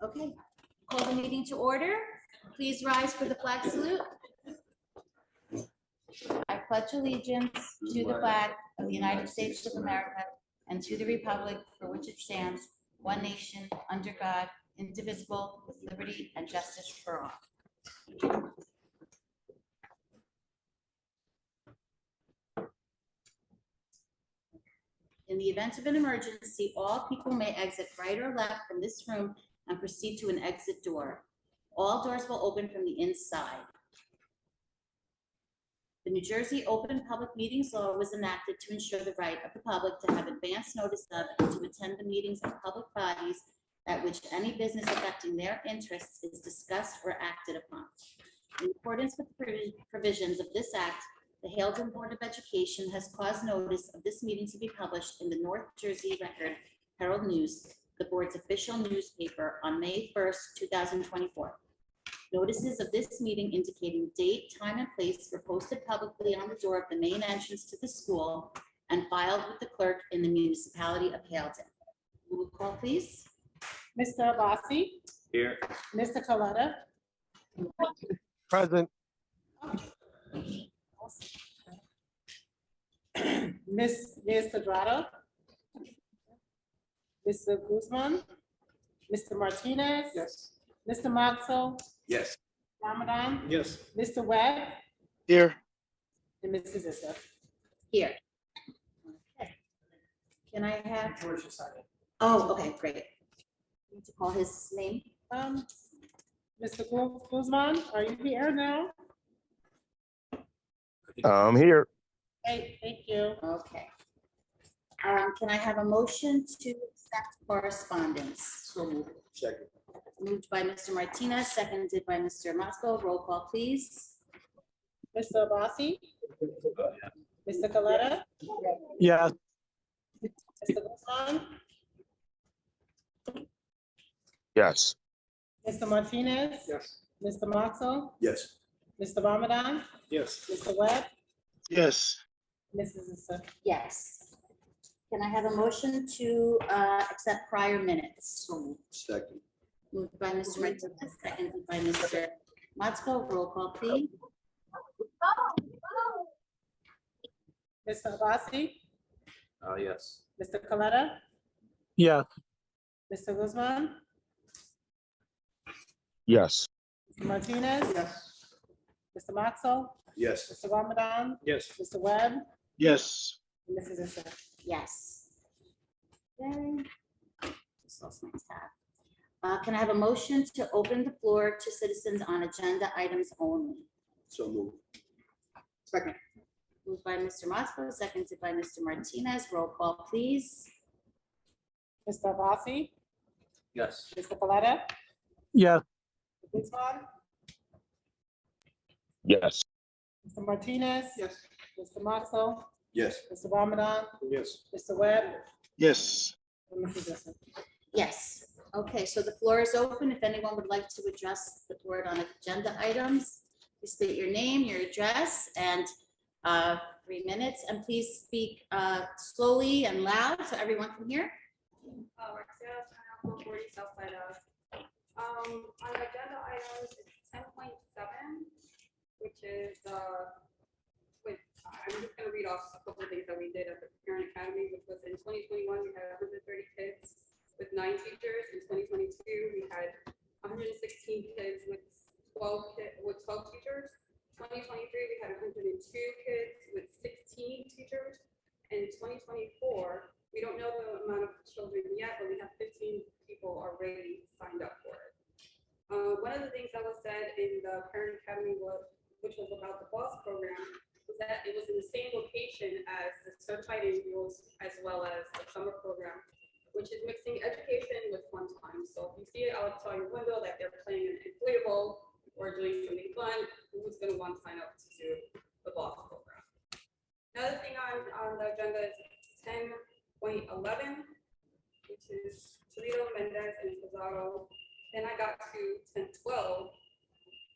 Okay, call the meeting to order. Please rise for the flag salute. I pledge allegiance to the flag of the United States of America and to the republic for which it stands, one nation, under God, indivisible, with liberty and justice for all. In the event of an emergency, all people may exit right or left from this room and proceed to an exit door. All doors will open from the inside. The New Jersey Open Public Meetings Law was enacted to ensure the right of the public to have advance notice of and to attend the meetings of public bodies at which any business affecting their interests is discussed or acted upon. In accordance with the provisions of this act, the Haledon Board of Education has caused notice of this meeting to be published in the North Jersey Record Herald News, the board's official newspaper, on May 1st, 2024. Notices of this meeting indicating date, time, and place were posted publicly on the door of the main entrance to the school and filed with the clerk in the municipality of Haledon. Roll call, please. Mr. Abbasi. Here. Mr. Coletta. Present. Ms. Quadrado. Mr. Guzman. Mr. Martinez. Yes. Mr. Moxell. Yes. Ramadan. Yes. Mr. Webb. Here. And Mrs. Issa. Here. Okay. Can I have? Oh, okay, great. Need to call his name. Mr. Guzman, are you here now? I'm here. Hey, thank you. Okay. Can I have a motion to accept correspondence? So moved. Second. Moved by Mr. Martinez, seconded by Mr. Mosco. Roll call, please. Mr. Abbasi. Mr. Coletta. Yes. Mr. Guzman. Yes. Mr. Martinez. Yes. Mr. Moxell. Yes. Mr. Ramadan. Yes. Mr. Webb. Yes. Mrs. Issa. Yes. Can I have a motion to accept prior minutes? So moved. Second. Moved by Mr. Martinez, seconded by Mr. Mosco. Roll call, please. Mr. Abbasi. Yes. Mr. Coletta. Yes. Mr. Guzman. Yes. Mr. Martinez. Yes. Mr. Moxell. Yes. Mr. Ramadan. Yes. Mr. Webb. Yes. And Mrs. Issa. Yes. Okay. Just lost my tab. Can I have a motion to open the floor to citizens on agenda items only? So moved. Second. Moved by Mr. Mosco, seconded by Mr. Martinez. Roll call, please. Mr. Abbasi. Yes. Mr. Coletta. Yes. Mr. Guzman. Yes. Mr. Martinez. Yes. Mr. Moxell. Yes. Mr. Ramadan. Yes. Mr. Webb. Yes. And Mrs. Issa. Yes. Okay, so the floor is open. If anyone would like to address the board on agenda items, please state your name, your address, and 3 minutes. And please speak slowly and loud so everyone can hear. On agenda items, it's 10.7, which is, I'm just gonna read off a couple of things that we did at the Parent Academy, which was in 2021, we had 130 kids with 9 teachers. In 2022, we had 116 kids with 12 teachers. 2023, we had 102 kids with 16 teachers. In 2024, we don't know the amount of children yet, but we have 15 people already signed up for it. One of the things that was said in the Parent Academy, which was about the BOSS program, was that it was in the same location as the certified angels as well as the summer program, which is mixing education with fun time. So if you see it outside your window that they're playing an inflatable or doing something fun, who's going to want to sign up to do the BOSS program? Another thing on the agenda is 10.11, which is Toledo, Mendez, and Pizarro. Then I got to 10.12,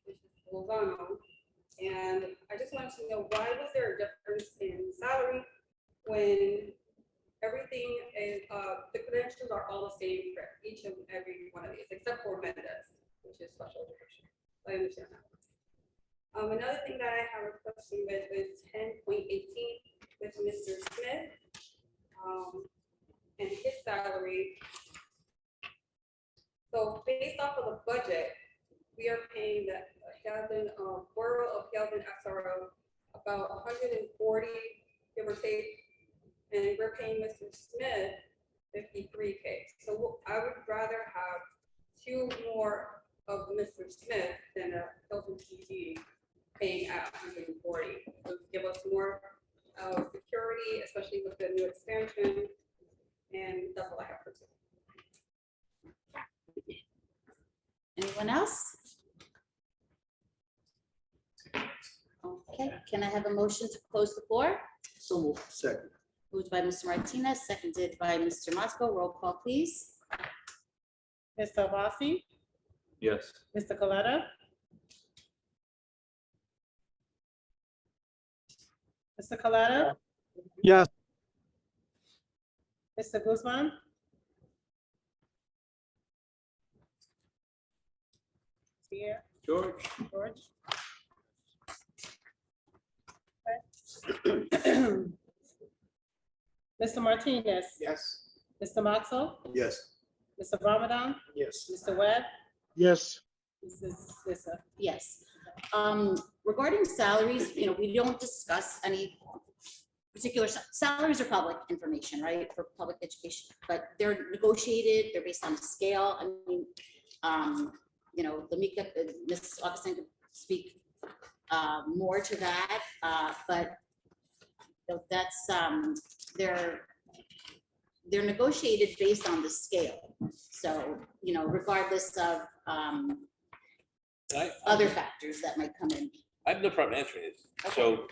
which is Lozano. And I just wanted to know, why was there a difference in salary when everything is, the credentials are all the same for each and every one of these, except for Mendez, which is special education. I understand that. Another thing that I have a question with is 10.18 with Mr. Smith. And his salary. So based off of the budget, we are paying the Kelvin, Borough of Kelvin SRO about 140, give or take. And we're paying Mr. Smith 53K. So I would rather have 2 more of Mr. Smith than a Kelvin PD paying at 140. It would give us more security, especially with the new expansion. And that's all I have for today. Anyone else? Okay, can I have a motion to close the floor? So moved. Second. Moved by Mr. Martinez, seconded by Mr. Mosco. Roll call, please. Mr. Vassie, Yes. Mr. Coletta, Mr. Coletta, Yes. Mr. Guzman, here, George? George. Mr. Martinez, Yes. Mr. Moxell, Yes. Mr. Ramadan, Yes. Mr. Webb, Yes. Mrs. Lissa. Yes. Regarding salaries, we don't discuss any particular salaries are public information, right, for public education, but they're negotiated, they're based on a scale. I mean, Lamika, Ms. Augustine could speak more to that, but that's they're negotiated based on the scale. So, regardless of other factors that might come in. I have no problem answering it. Okay. So,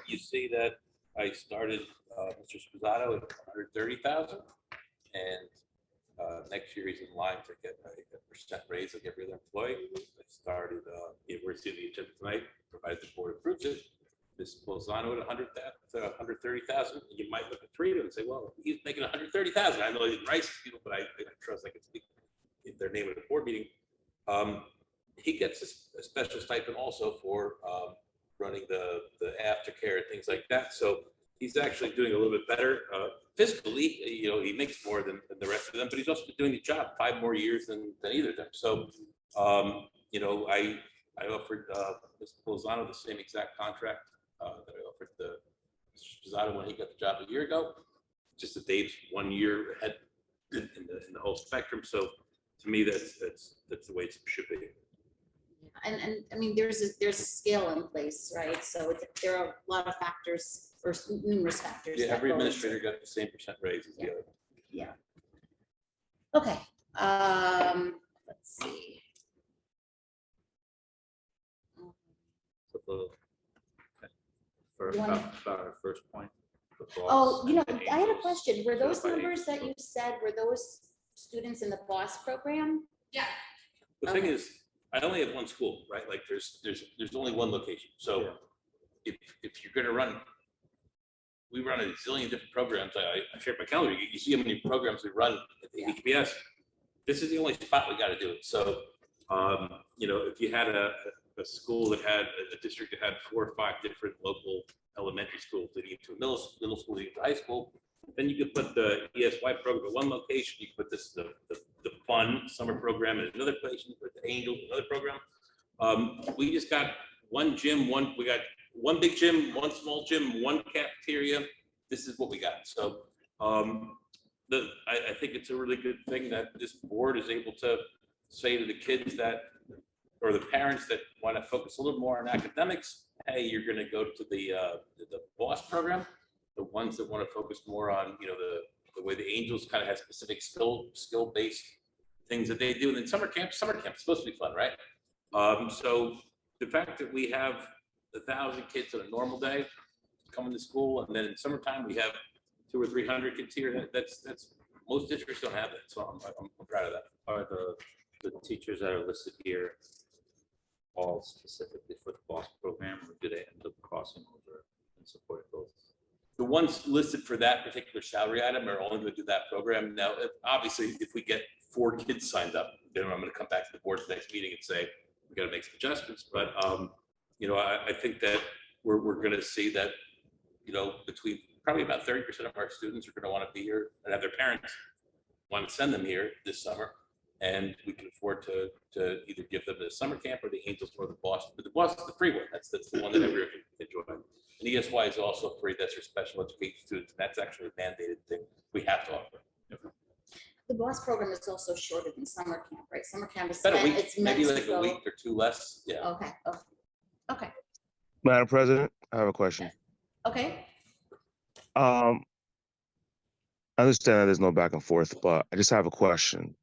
you see that I started Mr. Sposato at 130,000, and next year he's in line to get a percent raise like every other employee. I started we're seeing the agenda tonight, provided the board approves it. Ms. Bolzano at 130,000. You might look at Rita and say, well, he's making 130,000. I know he didn't write people, but I trust I can speak in their name at a board meeting. He gets a special stipend also for running the aftercare and things like that. So he's actually doing a little bit better fiscally. He makes more than the rest of them, but he's also been doing the job 5 more years than either of them. So, I offered Mr. Bolzano the same exact contract that I offered Mr. Sposato when he got the job a year ago. Just that Dave's 1 year ahead in the whole spectrum. So to me, that's the way it should be. And I mean, there's a scale in place, right? So there are a lot of factors, or numerous factors. Yeah, that every go into administrator got the same percent raise as the other. Yeah. Okay. Let's see. For You wanna- about our first point. the Oh, boss and the I had a angels. question. Were those by numbers that angels. you said, were those students in the BOSS program? Yeah. The thing is, I only have one school, right? Like there's only one location. So if you're gonna run, we run a zillion different programs. I shared my calendar. You see how many programs we run at the Yeah. HPS. This is the only spot we got to do it. So, if you had a school that had a district that had 4 or 5 different local elementary schools leading to a middle school, leading to high school, then you could put the ESY program at one location. You could put the fun summer program in another place. You put the Angel in another program. We just got one gym, we got one big gym, one small gym, one cafeteria. This is what we got. So I think it's a really good thing that this board is able to say to the kids or the parents that want to focus a little more on academics, hey, you're going to go to the BOSS program. The ones that want to focus more on, the way the Angels kind of have specific skill-based things that they do. And then summer camp is supposed to be fun, right? So the fact that we have 1,000 kids on a normal day coming to school, and then in summertime we have 200 or 300 kids here, that's most districts don't have that. So I'm proud of that. Are the teachers that are listed here all specifically for the BOSS program, or do they end up crossing over and support both? the ones listed for that particular salary item are only going to do that program. Now, obviously, if we get 4 kids signed up, then I'm going to come back to the board's next meeting and say, we got to make some adjustments. But, I think that we're going to see that, between probably about 30% of our students are going to want to be here and have their parents want to send them here this summer. And we can afford to either give them the summer camp or the Angels or the Boston. But the Boston's the free one. That's the one that I really enjoy. And ESY is also free. That's for special education students. And that's actually a mandated thing we have to offer. The BOSS program is also shorter than summer camp, right? Summer camp is About a meant, week, it's meant maybe to like a go. week or 2 less. Yeah. Okay, okay, Madam President, I have a question. okay. I understand that there's no back and forth, but I just have a question.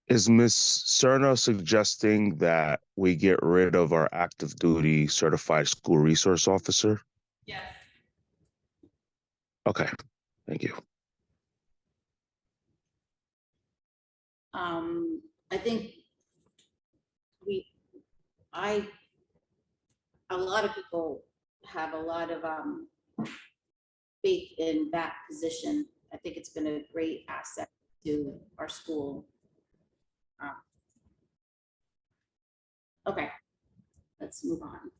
Is Ms. Cerna suggesting that we get rid of our active duty certified school resource officer? Yes. Okay, thank you. I think a lot of people have a lot of faith in that position. I think it's been a great asset to our school. Okay, let's move on.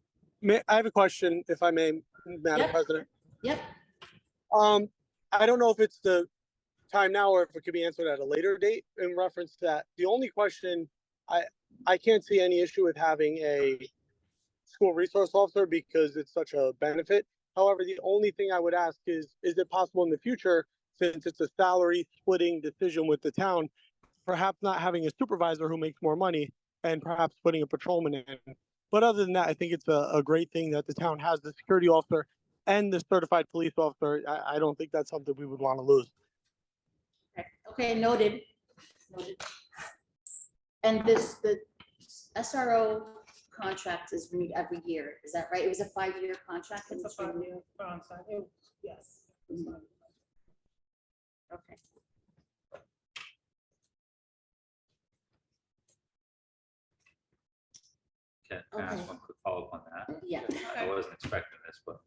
I have a question, if I may, Madam Yep. President. Yep, I don't know if it's the time now or if it could be answered at a later date in reference to that. The only question, I can't see any issue with having a school resource officer because it's such a benefit. However, the only thing I would ask is it possible in the future, since it's a salary splitting decision with the town, perhaps not having a supervisor who makes more money and perhaps putting a patrolman in? But other than that, I think it's a great thing that the town has the security officer and the certified police officer. I don't think that's something we would want to lose. okay, noted. Noted. And the SRO contract is renewed every year, is that right? It was a 5-year contract. and It's a renewed? 5-year contract. Yes. Okay. Can I ask Okay. one quick follow-up on that? Yeah. I wasn't expecting this, but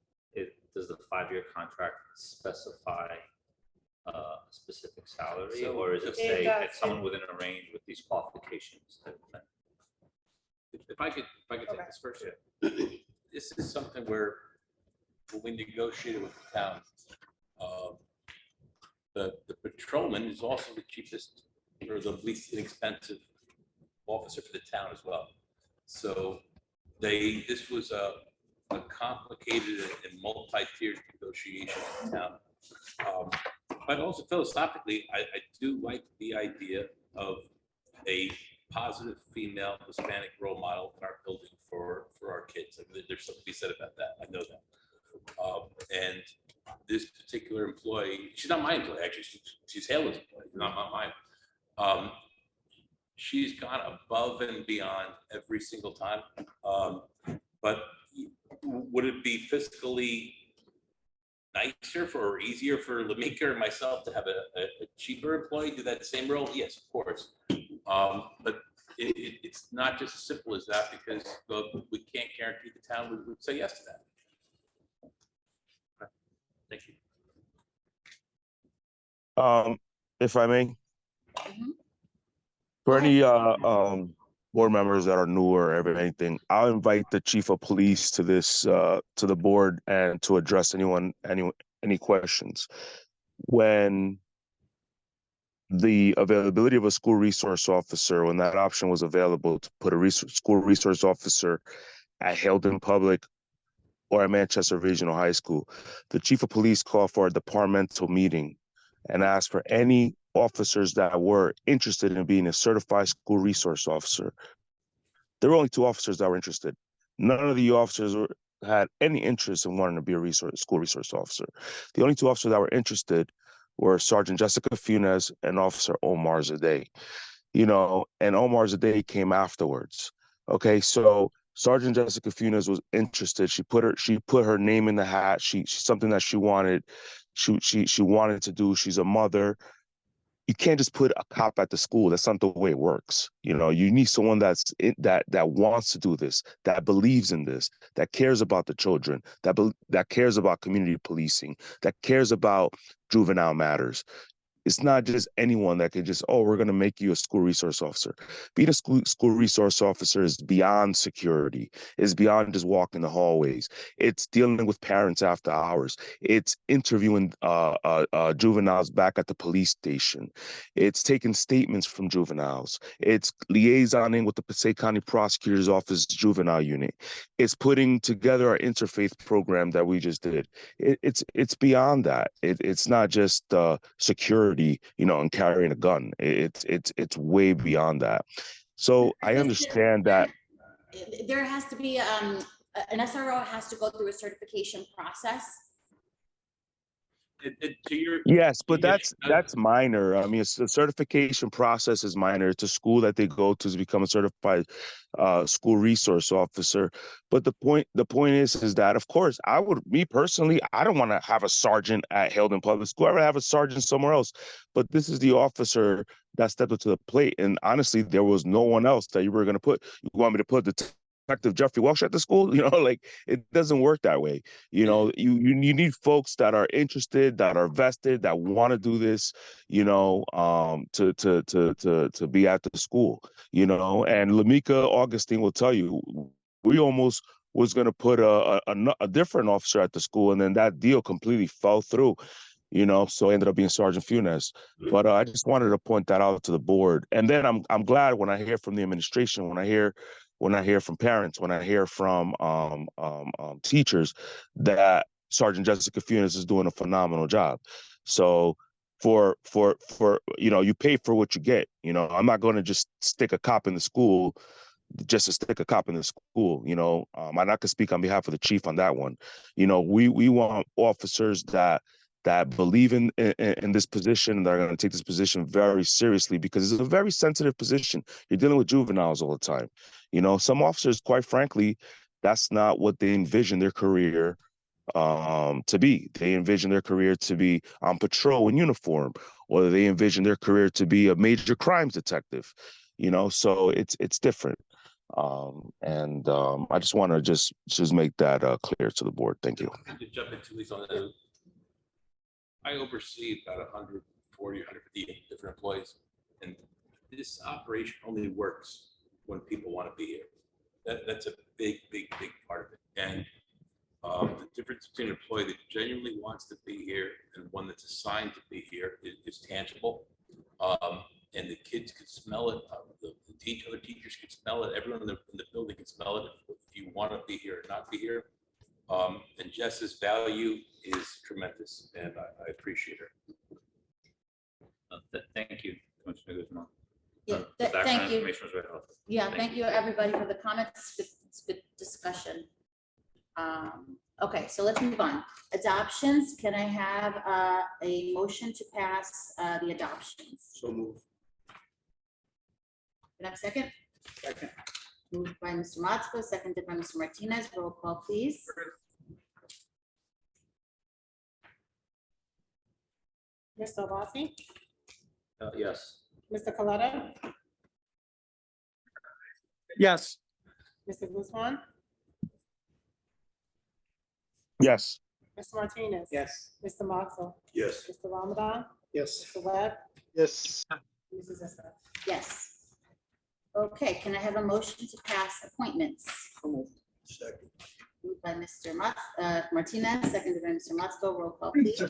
does the 5-year contract specify a specific salary, So or is it it say does. that someone within a range with these qualifications? type of thing? If I could Okay. take this first. This is something where when we negotiated with the town, the patrolman is also the cheapest or the least inexpensive officer for the town as well. So this was a complicated and multi-tiered negotiation in town. But also philosophically, I do like the idea of a positive female Hispanic role model in our building for our kids. I mean, there's something to be said about that. I know that. And this particular employee, she's not my employee, actually, she's Haley's employee, not mine. She's gone above and beyond every single time. But would it be fiscally nicer or easier for Lamika and myself to have a cheaper employee do that same role? Yes, of course. But it's not just as simple as that, because we can't guarantee the town would say yes to that. Thank you. If I may, Mhm. for Go any ahead. board members that are new or anything, I'll invite the chief of police to this to the board and to address any questions. When the availability of a school resource officer, when that option was available to put a school resource officer at Hilton Public or at Manchester Regional High School, the chief of police called for a departmental meeting and asked for any officers that were interested in being a certified school resource officer. There were only 2 officers that were interested. None of the officers had any interest in wanting to be a school resource officer. The only 2 officers that were interested were Sergeant Jessica Funes and Officer Omar Zadeh. And Omar Zadeh came afterwards. Okay, so Sergeant Jessica Funes was interested. She put her name in the hat. She's something that she wanted. She wanted to do. She's a mother. you can't just put a cop at the school. That's not the way it works. You know, you need someone that wants to do this, that believes in this, that cares about the children, that cares about community policing, that cares about juvenile matters. It's not just anyone that can just, oh, we're going to make you a school resource officer. Being a school resource officer is beyond security. It's beyond just walking the hallways. It's dealing with parents after hours. It's interviewing juveniles back at the police station. It's taking statements from juveniles. It's liaisoning with the Passaic County Prosecutor's Office juvenile unit. It's putting together our interfaith program that we just did. It's beyond that. It's not just security, you know, and carrying a gun. It's way beyond that. So I understand that. There has to be, an SRO has to go through a certification process. To your, Yes, but Yeah, that's minor. I mean, the certification process is minor. It's a school that they go to become a certified school resource officer. But the point is that, of course, me personally, I don't want to have a sergeant at Hilden Public School. I would have a sergeant somewhere else. But this is the officer that stepped up to the plate. And honestly, there was no one else that you were going to put. You want me to put Detective Jeffrey Walsh at the school? You know, like, it doesn't work that way. You know, you need folks that are interested, that are vested, that want to do this, you know, to be at the school, you know. And Lamika Augustine will tell you, we almost was going to put a different officer at the school, and then that deal completely fell through, you know. So it ended up being Sergeant Funes. But I just wanted to point that out to the board. And then I'm glad when I hear from the administration, when I hear from parents, when I hear from teachers, that Sergeant Jessica Funes is doing a phenomenal job. So for you know, you pay for what you get. You know, I'm not going to just stick a cop in the school just to stick a cop in the school. You know, and I can speak on behalf of the chief on that one. You know, we want officers that believe in this position, and that are going to take this position very seriously, because it's a very sensitive position. You're dealing with juveniles all the time. You know, some officers, quite frankly, that's not what they envision their career to be. They envision their career to be on patrol in uniform, or they envision their career to be a major crimes detective. You know, so it's different. I just want to just make that clear to the board. Thank you. to jump into these on the, I oversee about 140, 150 different employees, and this operation only works when people want to be here. That's a big part of it. And the difference between an employee that genuinely wants to be here and one that's assigned to be here is tangible. And the kids could smell it. Other teachers could smell it. Everyone in the building can smell it if you want to be here or not be here. And Jess's value is tremendous, and I appreciate her. Thank you, Commissioner Guzman. Yeah, The background thank you. information was very helpful. Yeah, thank you, everybody, for the comments. It's good discussion. Okay, so let's move on. Adoptions, can I have a motion to pass the adoptions? So move. Can I have a second? Second. Moved by Mr. Motzko, seconded by Mr. Martinez. Roll call, please. Mr. Rossi, Yes. Mr. Coletta, Yes. Mr. Guzman, Yes. Mr. Martinez. Yes. Mr. Moxell, Yes. Mr. Ramadan, Yes. Mr. Webb, Yes. Mrs. Esther. Yes. Okay, can I have a motion to pass appointments? Second. Moved by Mr. Martinez, seconded by Mr. Motzko. Roll call, please.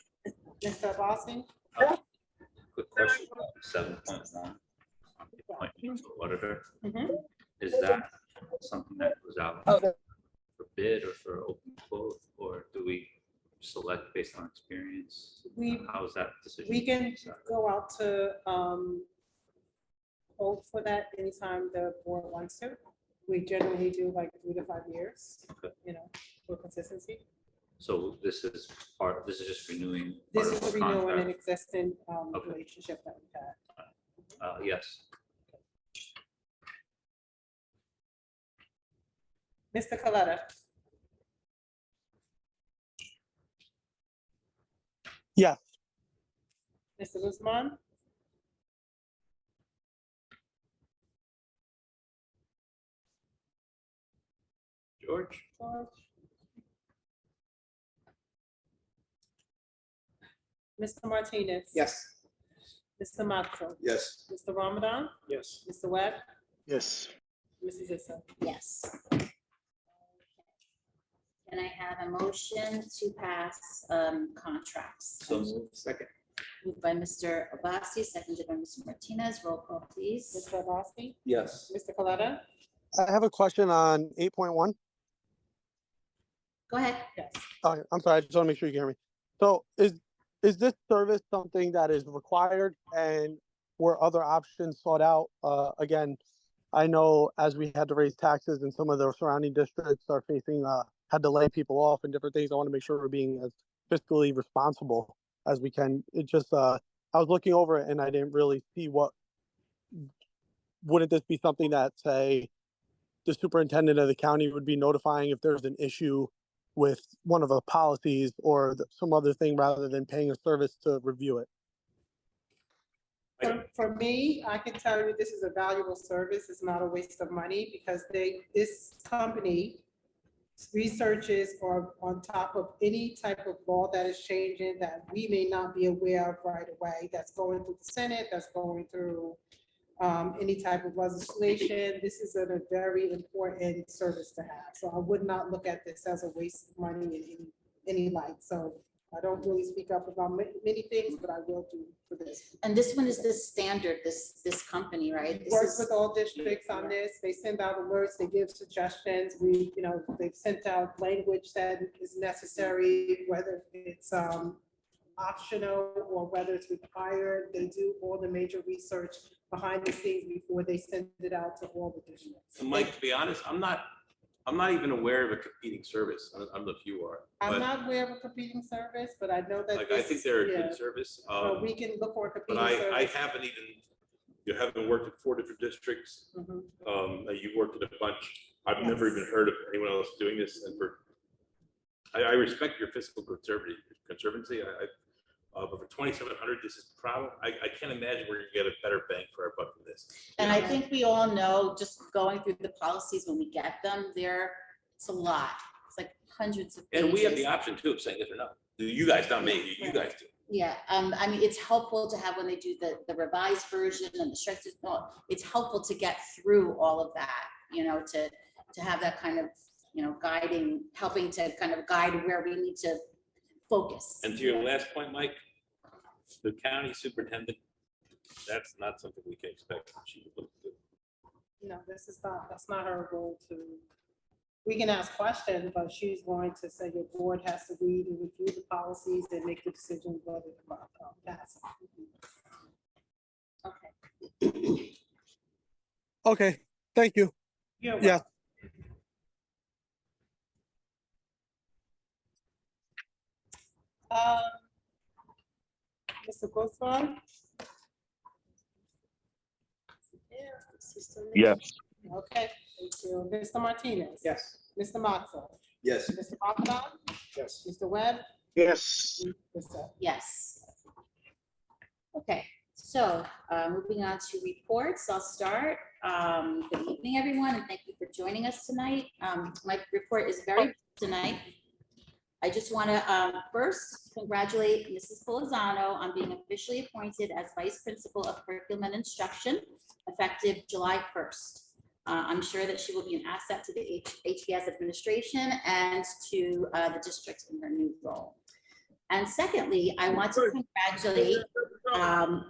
Mr. Rossi, Quick question about 7.1, appointment to auditor. Mhm. Is that something that goes out for bid or for open quote, or do we select based on experience? How is that decision? we can decided? go out to quote for that anytime the board wants to. We generally do like 3 to 5 years, Okay. you know, for consistency. So this is just renewing. This part is of to the renew an contract. existing Okay. relationship that we've had. Yes. Mr. Coletta, Yeah. Mr. Guzman, George? Mr. Martinez. Yes. Mr. Matzo. Yes. Mr. Ramadan. Yes. Mr. Webb. Yes. Mrs. Issa. Yes. Can I have a motion to pass contracts? So moved. Second. Moved by Mr. Abbasi, seconded by Mr. Martinez. Roll call, please. Mr. Abbasi. Yes. Mr. Coletta. I have a question on 8.1. Go ahead. Yes. Okay, I'm sorry, I just want to make sure you can hear me. So is this service something that is required and were other options sought out? Again, I know as we had to raise taxes and some of the surrounding districts are facing, had to lay people off and different things. I want to make sure we're being as fiscally responsible as we can. It just, I was looking over it and I didn't really see wouldn't this be something that, say, the superintendent of the county would be notifying if there's an issue with one of the policies or some other thing rather than paying a service to review it? For me, I can tell you this is a valuable service. It's not a waste of money because this company researches or on top of any type of law that is changing that we may not be aware of right away, that's going through the Senate, that's going through any type of legislation. This is a very important service to have. So I would not look at this as a waste of money in any light. So I don't really speak up about many things, but I will do for this. And this one is the standard, this company, right? This Works is- with all districts on this. They send out alerts, they give suggestions. They've sent out language that is necessary, whether it's optional or whether it's required. They do all the major research behind the scenes before they send it out to all the districts. And Mike, to be honest, I'm not even aware of a competing service. I don't know if you are. I'm but, not aware of a competing service, but I know that. Like, I think they're a good service. So we can look for a But competing I service. haven't even, you haven't worked at 4 different districts. Mhm. You've worked at a bunch. I've never even heard of anyone else doing this. And I respect your fiscal conservancy. But for 2,700, this is probably, I can't imagine we're gonna get a better bang for our buck than this. And I think we all know, just going through the policies when we get them, it's a lot. It's like hundreds of pages. And we have the option too of saying yes or no. You guys, not me, you guys do. Yeah, I mean, it's helpful to have when they do the revised version and the structured, it's helpful to get through all of that, to have that kind of, guiding, helping to kind of guide where we need to focus. And to your last point, Mike, the county superintendent, that's not something we can expect. She would look good. That's not her role to, we can ask questions, but she's going to say your board has to read and review the policies and make the decision whether to pass. Okay. Okay, thank you. You're Yeah. welcome. Mr. Goswami? Yes. Okay, thank you. Mr. Martinez? Yes. Mr. Matzo? Yes. Mr. Ramadan? Yes. Mr. Webb? Yes. Mr. Yes. Okay, so moving on to reports, I'll start. Good evening, everyone, and thank you for joining us tonight. My report is very brief tonight. I just want to first congratulate Mrs. Polizano on being officially appointed as Vice Principal of Curriculum and Instruction, effective July 1st. I'm sure that she will be an asset to the HPS administration and to the district in her new role. And secondly, I want to congratulate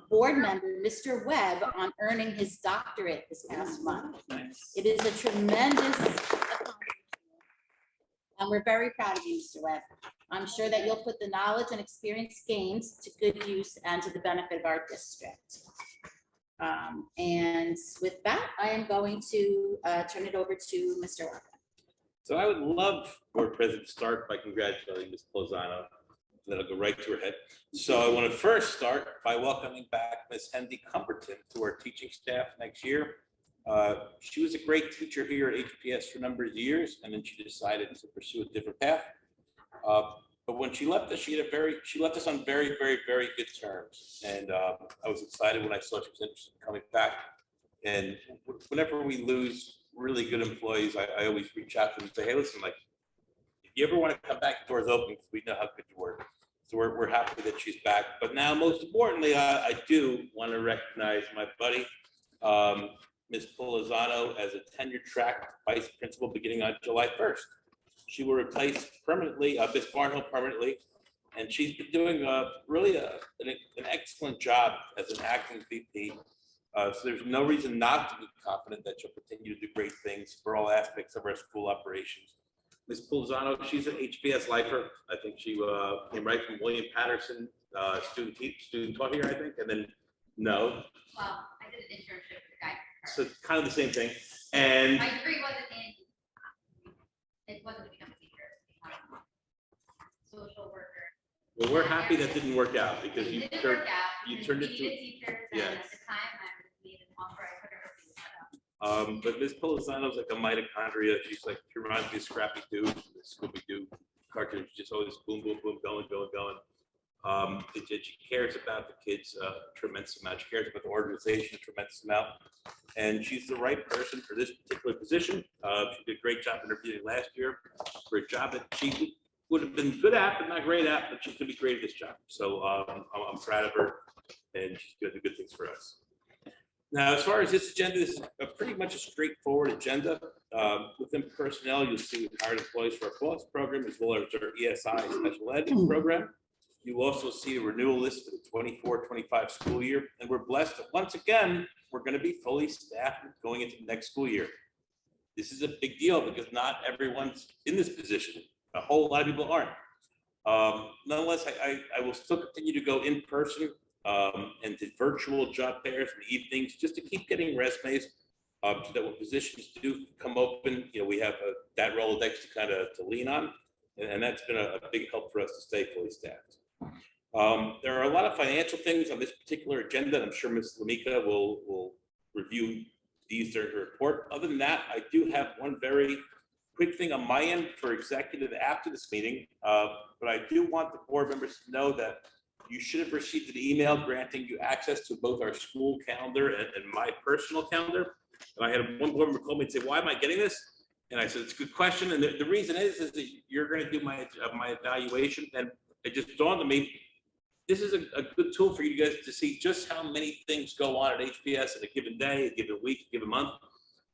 board member Mr. Webb on earning his doctorate this past month. It is a tremendous accomplishment. And we're very proud of you, Mr. Webb. I'm sure that you'll put the knowledge and experience gained to good use and to the benefit of our district. And with that, I am going to turn it over to Mr. Webb. So I would love Board President to start by congratulating Ms. Polizano. Then I'll go right to her head. So I want to first start by welcoming back Ms. Hendy Cumberton to our teaching staff next year. She was a great teacher here at HPS for a number of years, and then she decided to pursue a different path. But when she left us, she left us on very, very, very good terms. And I was excited when I saw she was interested in coming back. And whenever we lose really good employees. I always reach out to them and say, hey, listen, like, if you ever want to come back, the door's open because we know how good you work. So we're happy that she's back. But now, most importantly, I do want to recognize my buddy, Ms. Polizano, as a tenure track vice principal beginning on July 1st. She will replace permanently Ms. Barnhill permanently, and she's been doing really an excellent job as an acting VP. So there's no reason not to be confident that she'll continue to do great things for all aspects of our school operations. Ms. Polizano, she's an HPS lifer. I think she came right from William Patterson, student taught here, I think, and then no. Well, I did an internship with the guy. So kind of the same thing. And My degree wasn't it wasn't to become a teacher, social worker. well, we're happy that didn't work out because It you didn't turned, work out you because turned we it to, needed teachers, and yes. at the time I made an offer, I put everything. but Ms. Polizano's like a mitochondria. She's like, she reminds me of Scrappy Doo, the Scooby-Doo cartoon. She's just always boom, boom, boom, going. She cares about the kids a tremendous amount. She cares about the organization a tremendous amount. And she's the right person for this particular position. She did a great job interviewing last year for a job that she would have been good at, but not great at, but she's gonna be great at this job. So I'm proud of her, and she's gonna do good things for us. Now, as far as this agenda, this is pretty much a straightforward agenda. Within personnel, you'll see we've hired employees for our BOSS program as well as our ESI special ed program. You also see a renewal list for the 24-25 school year, and we're blessed that once again, we're going to be fully staffed going into the next school year. This is a big deal because not everyone's in this position. A whole lot of people aren't. Nonetheless, I will still continue to go in person and to virtual job fairs in the evenings just to keep getting resumes so that when positions do come open, we have that Rolodex to lean on, and that's been a big help for us to stay fully staffed. There are a lot of financial things on this particular agenda. I'm sure Ms. Lamika will review these during her report. Other than that, I do have one very quick thing on my end for executive after this meeting, but I do want the board members to know that you should have received an email granting you access to both our school calendar and my personal calendar. And I had one board member call me and say, why am I getting this? And I said, it's a good question. And the reason is that you're going to do my evaluation. And it just dawned on me, this is a good tool for you guys to see just how many things go on at HPS in a given day, a given week, a given month.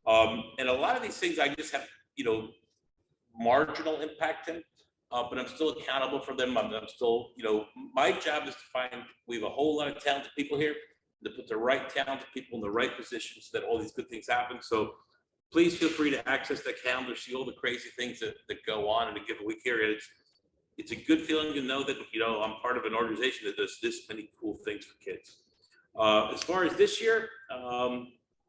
And a lot of these things I just have, marginal impact in, but I'm still accountable for them. I'm still, my job is to find, we have a whole lot of talented people here, to put the right talented people in the right positions so that all these good things happen. So please feel free to access that calendar, see all the crazy things that go on in a given week here. And it's a good feeling to know that, I'm part of an organization that does this many cool things for kids. As far as this year,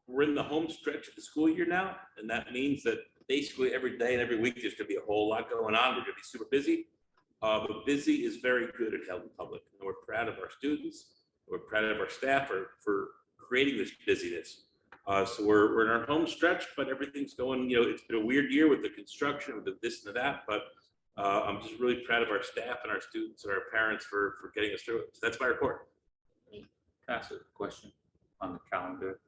we're in the home stretch of the school year now, and that means that basically every day and every week there's going to be a whole lot going on. We're going to be super busy, but busy is very good at Helton Public, and we're proud of our students. We're proud of our staff for creating this busyness. So we're in our home stretch, but everything's going. It's been a weird year with the construction, with the this and that, but I'm just really proud of our staff and our students and our parents for getting us through it. So that's my report. Can I ask a question on the calendar?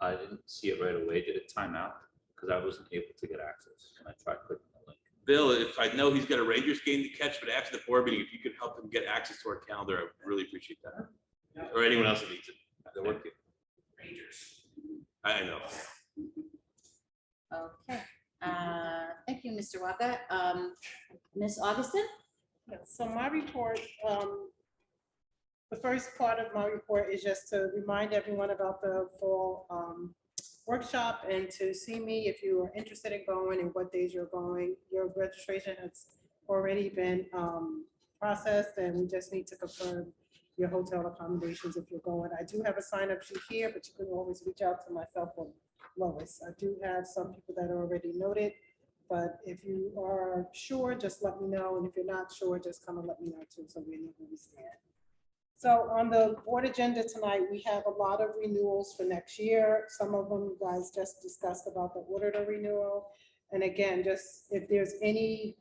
I didn't see it right away. Did it time out? Because I wasn't able to get access. And I tried clicking the link. Bill, if I know he's got a Rangers game to catch, but after the board meeting, if you could help him get access to our calendar, I would really appreciate that. Or anyone else that needs it. That work? Rangers. I know. Okay, thank you, Mr. Waka. Ms. Augustin? Yes, so my report, the first part of my report is just to remind everyone about the fall workshop and to see me if you are interested in going and what days you're going. Your registration has already been processed, and we just need to confirm your hotel accommodations if you're going. I do have a sign-up sheet here, but you can always reach out to myself or Lois. I do have some people that are already noted, but if you are sure, just let me know. And if you're not sure, just come and let me know too, so we know where we stand. So on the board agenda tonight, we have a lot of renewals for next year. Some of them you guys just discussed about the auditor renewal. And again, just if there's any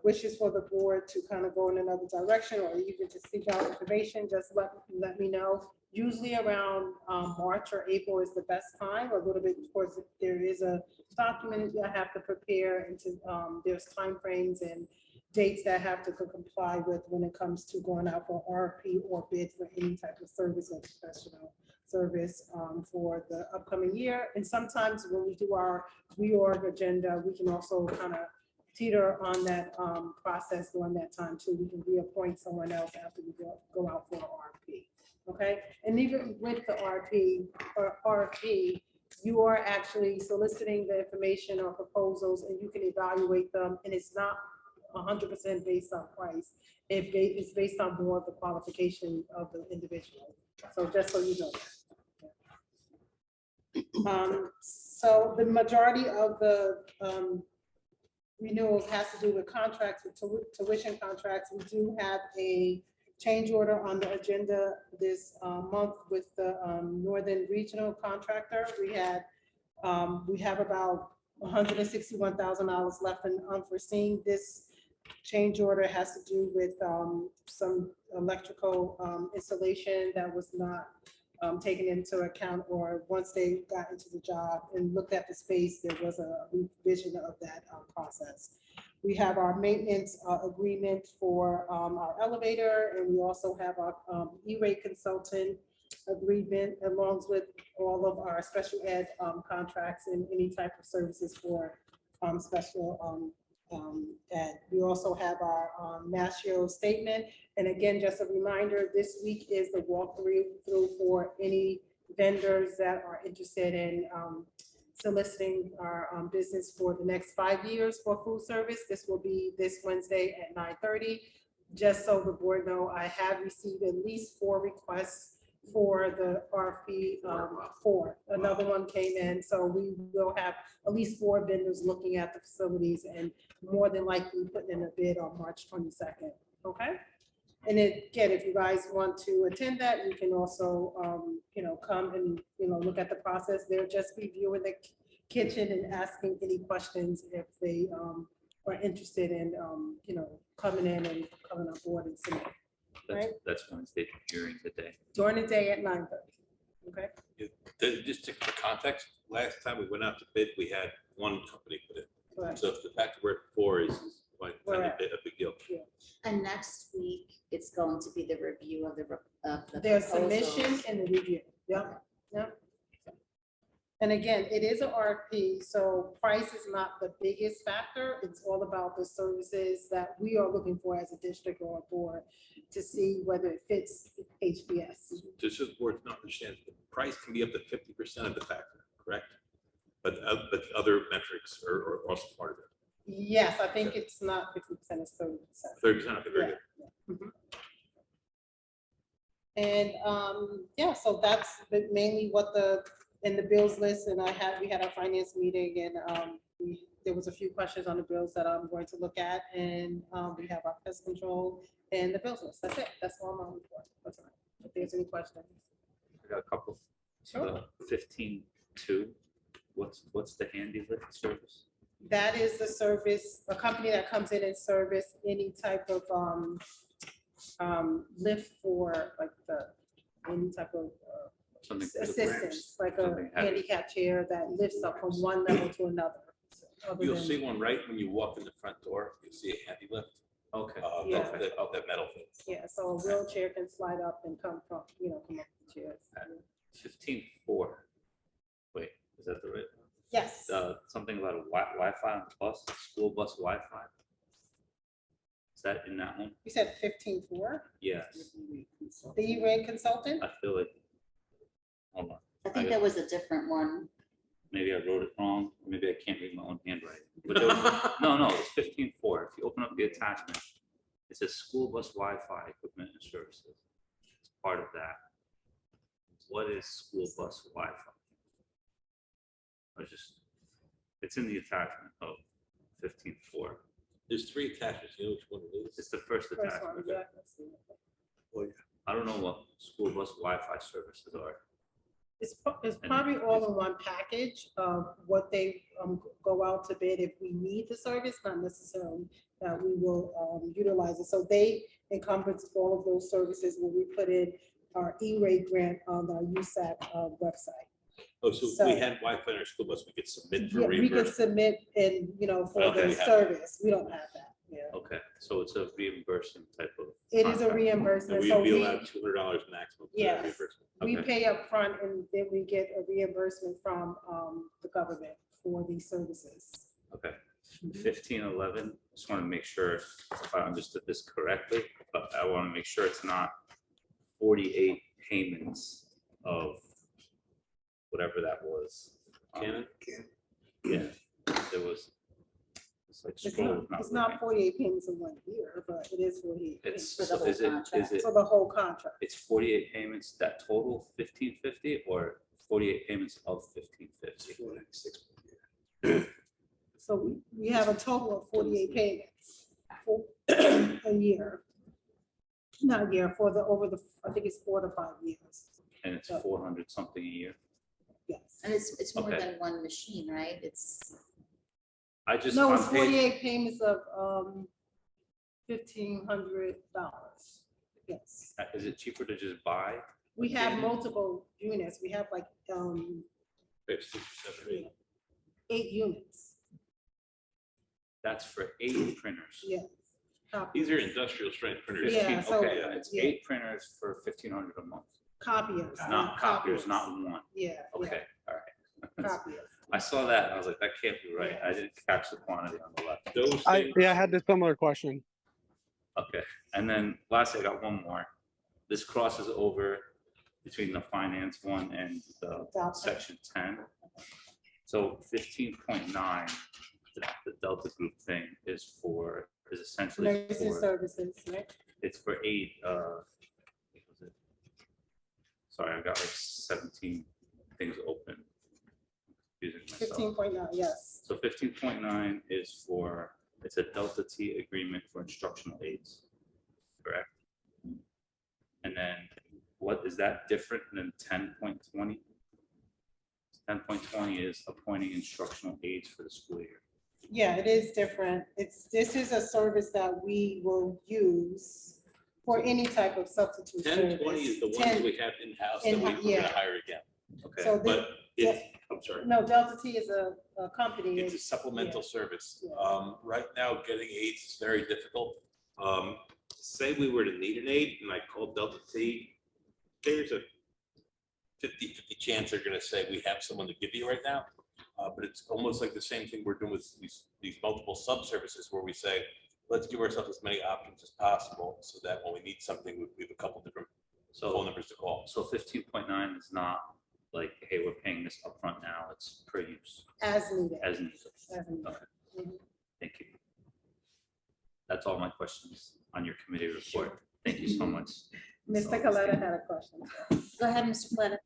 wishes for the board to kind of go in another direction or even to seek out information, just let me know. Usually around March or April is the best time, a little bit towards, there is a document that I have to prepare into, there's timeframes and dates that have to comply with when it comes to going out for RFP or bid for any type of service or professional service for the upcoming year. And sometimes when we do our reorg agenda, we can also kind of teeter on that process during that time too. We can reappoint someone else after we go out for an RFP. Okay, and even with the RFP, you are actually soliciting the information or proposals, and you can evaluate them, and it's not 100% based on price. It's based on more of the qualification of the individual. So just so you know that. So the majority of the renewals has to do with contracts, with tuition contracts. We do have a change order on the agenda this month with the Northern Regional Contractor. We have about $161,000 left in unforeseen. This change order has to do with some electrical installation that was not taken into account, or once they got into the job and looked at the space, there was a revision of that process. We have our maintenance agreement for our elevator, and we also have our E-rate consultant agreement, along with all of our special ed contracts and any type of services for special ed. We also have our NASHO statement. And again, just a reminder, this week is the walkthrough for any vendors that are interested in soliciting our business for the next 5 years for food service. This will be this Wednesday at 9:30. Just so the board know, I have received at least 4 requests for the RFP. 4. Another one came in, so we will have at least 4 vendors looking at the facilities, and more than likely putting in a bid on March 22nd. Okay. And again, if you guys want to attend that, you can also, come and, look at the process. They're just reviewing the kitchen and asking any questions if they are interested in, coming in and coming on board and sitting. That's Wednesday during the day. During the day at 9:30. Okay. Just to for context, last time we went out to bid, we had one company put it. Correct. So the fact that we're at 4 is like a big deal. And next week, it's going to be the review of the Their submission proposals. and the review. Yep. And again, it is an RFP, so price is not the biggest factor. It's all about the services that we are looking for as a district or a board to see whether it fits HPS. Just so the board to understand, the price can be up to 50% of the factor, correct? But other metrics are also part of it. Yes, I think it's not 50%, it's 30%. 30%, okay, very good. Mhm. And so that's mainly what in the bills list, and we had our finance meeting, and there was a few questions on the bills that I'm going to look at, and we have our pest control and the bills list. That's it. That's all I'm on for. That's all right. If there's any questions. I got a couple. Sure. 15.2. What's the handy lift service? That is the service, a company that comes in and service any type of lift for like any type of Something for the assistance, ramps, like a something heavy. handicap chair that lifts up from one level to another. Other You'll than- see one right when you walk in the front door. You'll see a handy lift. Okay. Yeah. That metal thing. Yeah, so a wheelchair can slide up and come up the chairs. 15.4. Wait, is that the right? Yes, Something about a Wi-Fi on the bus, school bus Wi-Fi. Is that in that one? you said 15.4, Yes. the E-rate consultant? I feel like. Hold on. I think there was a different one. Maybe I wrote it wrong. Or maybe I can't read my own handwriting. But there was, no, it's 15.4. If you open up the attachment, it says school bus Wi-Fi equipment and services. It's part of that. What is school bus Wi-Fi? It's in the attachment of 15.4. There's 3 attachments. You know which one it is? It's the first First one, attachment. yeah, let's see. I don't know what school bus Wi-Fi services are. It's probably all in one package of what they go out to bid if we need the service, not necessarily that we will utilize it. So they encompass all of those services when we put in our E-rate grant on our USAC website. Oh, so So- we had Wi-Fi in our school bus, we could submit for Yeah, we can reimbursement. submit and, for Okay, the yeah. service. We don't have that, yeah. Okay, so it's a reimbursement type of. It is a contract. And reimbursement, we'd so be we, allowed $200 maximum. for that Yes. reimbursement. we Okay. pay up front and then we get a reimbursement from the government for these services. Okay, 1511, just want to make sure if I understood this correctly, but I want to make sure it's not 48 payments of whatever that was. Canon? Yeah, there was. It's like scroll, It's not working. 48 payments in 1 year, but it is 48 It's, payments For the so whole is it, contract. is it, for the whole contract. it's 48 payments that total 1550 or 48 payments of 1550? So we have a total of 48 payments for a year. Not a year, I think it's 4 to 5 years, And it's 400 something a year? yes. And it's more Okay. than one machine, right? It's, I just. No, on it's page- 48 payments of $1,500, yes. Is it cheaper to just buy? We have Yeah. multiple units, we have like We have 6 or 7 or 8. 8 units, That's for 8 printers. yes. These are industrial strength printers. Yeah, 15, so- okay, it's yeah. 8 printers for 1,500 a month, Copiers. not copiers, not one. Yeah. Okay, all right. Copiers. I saw that and I was like, that can't be right. I didn't catch the quantity on the left. Those I things, had the similar question. Okay, and then lastly, I got one more. This crosses over between the finance one and the Delta. section 10. So 15.9, the Delta Group thing is essentially Nursing for, services, right? it's for 8, what was it? Sorry, I've got like 17 things open. Confusing myself. 15.9, yes. So 15.9 is for, it's a Delta T agreement for instructional aides, correct? And then what, is that different than 10.20? 10.20 is appointing instructional aides for the school year. Yeah, it is different. This is a service that we will use for any type of substitute service. 1020 is the ones 10 we have in-house that we're In-house, gonna yeah. hire again. Okay, So this, But if, I'm sorry, no, Delta T is a company. it's a supplemental service. Yeah. Right now, getting aides is very difficult. Say we were to need an aide and I called Delta T, there's a 50-50 chance they're gonna say, we have someone to give you right now. But it's almost like the same thing we're doing with these multiple sub-services where we say, let's give ourselves as many options as possible so that when we need something, we have a couple different phone so, numbers to call. so 15.9 is not like, hey, we're paying this upfront now, it's per use, As needed. as needed. As needed. Okay, Mhm. thank you. That's all my questions on your committee report. Thank you so much. Mr. Coletta had a question. go ahead, Mr. Fletta.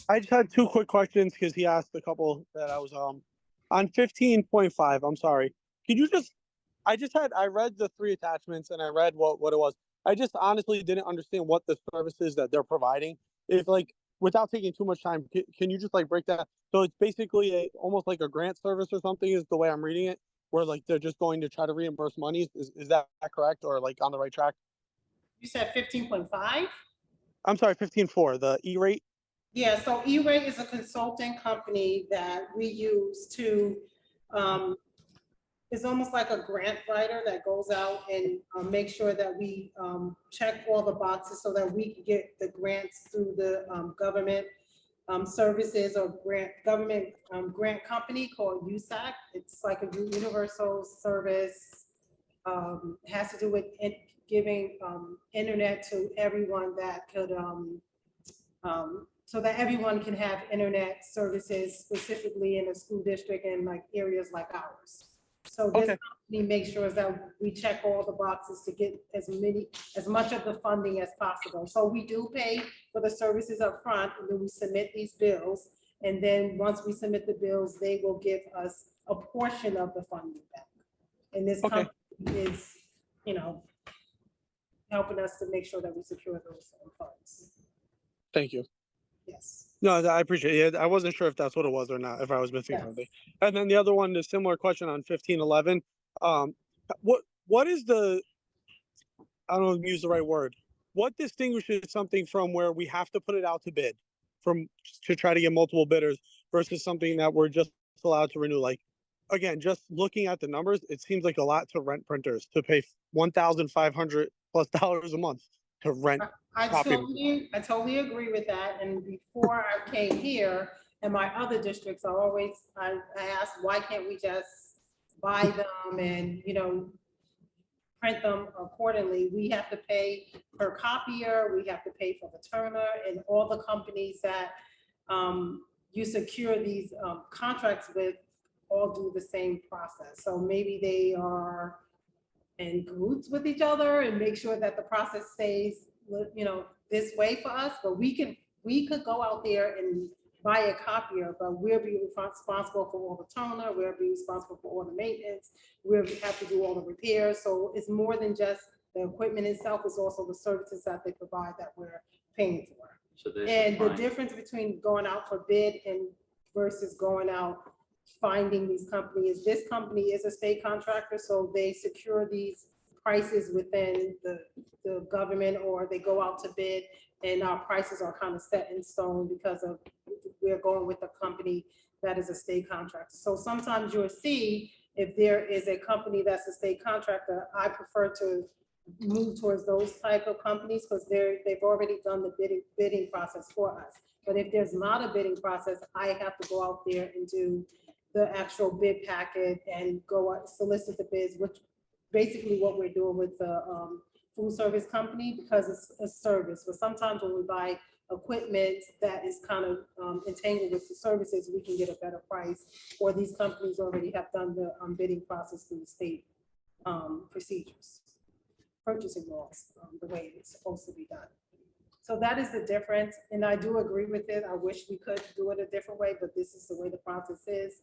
I just had 2 quick questions because he asked a couple that I was on 15.5. I'm sorry. Could you I read the 3 attachments and I read what it was. I just honestly didn't understand what the services that they're providing. If like without taking too much time, can you just like break that? So it's basically almost like a grant service or something is the way I'm reading it, where like they're just going to try to reimburse money. Is that correct or like on the right track? You said 15.5? I'm sorry, 15.4, the E-rate. Yeah, so E-rate is a consulting company that we use to, it's almost like a grant writer that goes out and makes sure that we check all the boxes so that we can get the grants through the government services or government grant company called USAC. It's like a universal service, has to do with giving internet to everyone that could, so that everyone can have internet services specifically in a school district and like areas like ours. So this Okay. company makes sure that we check all the boxes to get as much of the funding as possible. So we do pay for the services up front, and then we submit these bills. And then once we submit the bills, they will give us a portion of the funding back. And this Okay. company is, helping us to make sure that we secure those funds. Thank you. Yes. No, I appreciate it. I wasn't sure if that's what it was or not, if I was missing Yes. something. And then the other one, the similar question on 1511. What is the, I don't know if you use the right word. what distinguishes something from where we have to put it out to bid to try to get multiple bidders versus something that we're just allowed to renew? Like, again, just looking at the numbers, it seems like a lot to rent printers, to pay $1,500+ a month to rent. I Copy. totally agree with that. And before I came here, in my other districts, I asked, why can't we just buy them and, print them accordingly? We have to pay per copier, we have to pay for the turner, and all the companies that you secure these contracts with all do the same process. So maybe they are in cahoots with each other and make sure that the process stays, this way for us. But we could go out there and buy a copier, but we'll be responsible for all the toner, we'll be responsible for all the maintenance, we'll have to do all the repairs. So it's more than just the equipment itself, it's also the services that they provide that we're paying for. So there's And the fine. difference between going out for bid and versus going out finding these companies, this company is a state contractor, so they secure these prices within the government, or they go out to bid and our prices are kind of set in stone because of, we're going with a company that is a state contractor. So sometimes you'll see if there is a company that's a state contractor, I prefer to move towards those type of companies because they've already done the bidding process for us. But if there's not a bidding process, I have to go out there and do the actual bid packet and go out, solicit the bids, which basically what we're doing with the food service company, because it's a service. But sometimes when we buy equipment that is kind of entangled with the services, we can get a better price, or these companies already have done the bidding process through the state procedures, purchasing laws, the way it's supposed to be done. So that is the difference, and I do agree with it. I wish we could do it a different way, but this is the way the process is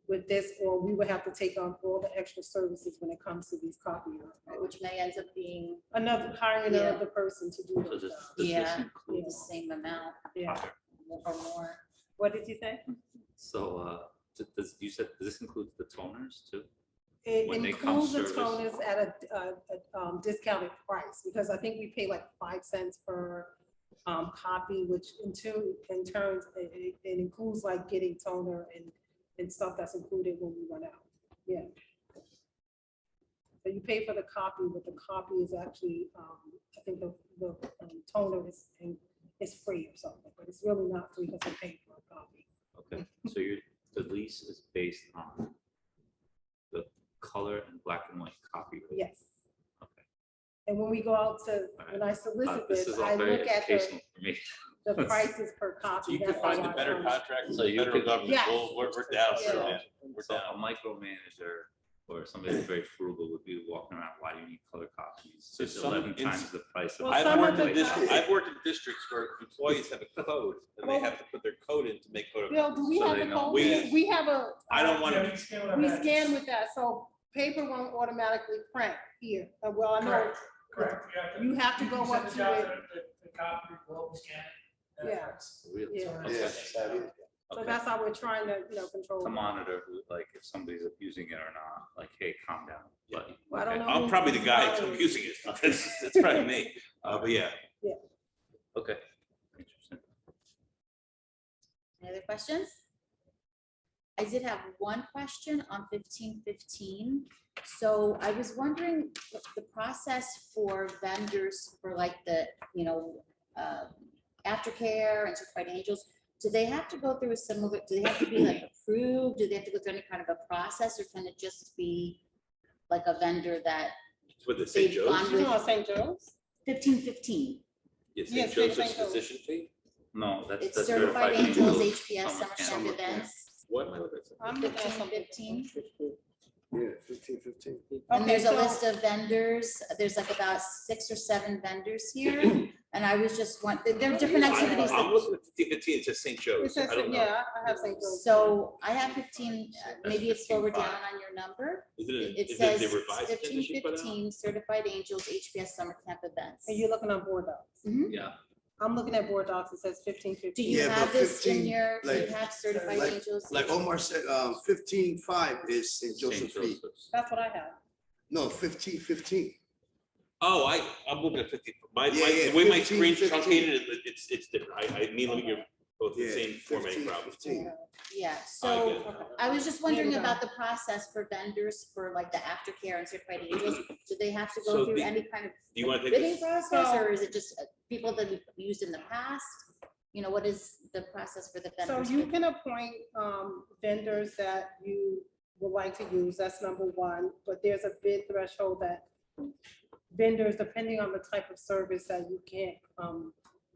with this, or we would have to take on all the extra services when it comes to these copiers. Which may end up being Hiring Yeah. another person to do So those does jobs. this Yeah. include the same amount Yeah, or more. what did you say? So, you said, does this include the toners too? It When they come includes the service. toners at a discounted price, because I think we pay like 5 cents per copy, which in turns, it includes like getting toner and stuff that's included when we run out. Yeah. So you pay for the copy, but the copy is actually, I think the toner is free or something, but it's really not free because we pay for a copy. Okay, so the lease is based on the color and black and white copy. right? Yes. Okay. And when we go out to, when I solicit this, I look at for me. the prices per copy. So you can That's find how a I better find it. contract, So so you federal could- government, Yes. we're down for Yeah. it. We're So a down. micromanager or somebody who's very frugal would be walking around, why do you need color copies? So It's some- 11 in- times the price of. Well, I've some of worked in the- districts, I've worked in districts where employees have a code and they Well- have to put their code in to make Bill, photocopies. do we So have they a know. code? We- We have a. I don't want to, We scan with that, so paper won't automatically print here. Well, I know, Correct. you have to go up to it. The copy will scan it. Yeah. Really? Yeah. Okay. So Okay. that's how we're trying to, control. To monitor who, like, if somebody's abusing it or not, like, hey, calm down, buddy. Well, I don't Okay. know. I'm probably the guy who's abusing it. It's probably me. But yeah. Okay. Interesting. Any other questions? I did have one question on 1515. So I was wondering what the process for vendors for like the, aftercare and certified angels, do they have to go through a similar, do they have to be like approved? Do they have to go through any kind of a process, or can it just be like a vendor that It's with the St. they've Joe's. gone You with? know, St. Joe's? 1515. It's Yes, St. Joseph's St. Joe's. physician fee. No, that's It's the certified angels, HPS summer camp camp. events. What am I looking at? I'm looking at something. 1515. Yeah, 15. And Okay, there's a so- list of vendors. There's like about 6 or 7 vendors here. And I was just there are different activities. I'm looking at 1515, it says St. It Joe's. says, I don't know. yeah, I have St. Joe's. So I have 15, maybe it's lower 15.5. down on your number. Is it, It is says it the revised agenda she put out? 1515 certified angels, HPS summer camp events. And you're looking on board docs. Yeah, I'm looking at board docs. It says 1515. Do you Yeah, have but this in 15, your, do you like- have certified like- angels? Like Omar said, 15.5 is St. St. Joseph fee. Joseph's. That's what I have. No, 15. Oh, I'm looking at 50. Yeah, The way my 15, screen's 15. truncated, it's different. Me and you're both the Yeah, same formatting 15, problem. 15. Yeah, I so get it. I was just wondering Yeah, we about the process for vendors for like the aftercare and certified angels. Do they have to go So through the- any kind of Do you want to take bidding this? process, So- or is it just people that we've used in the past? You know, what is the process for the So vendors? you can appoint vendors that you would like to use, that's number one, but there's a bid threshold that vendors, depending on the type of service that you can't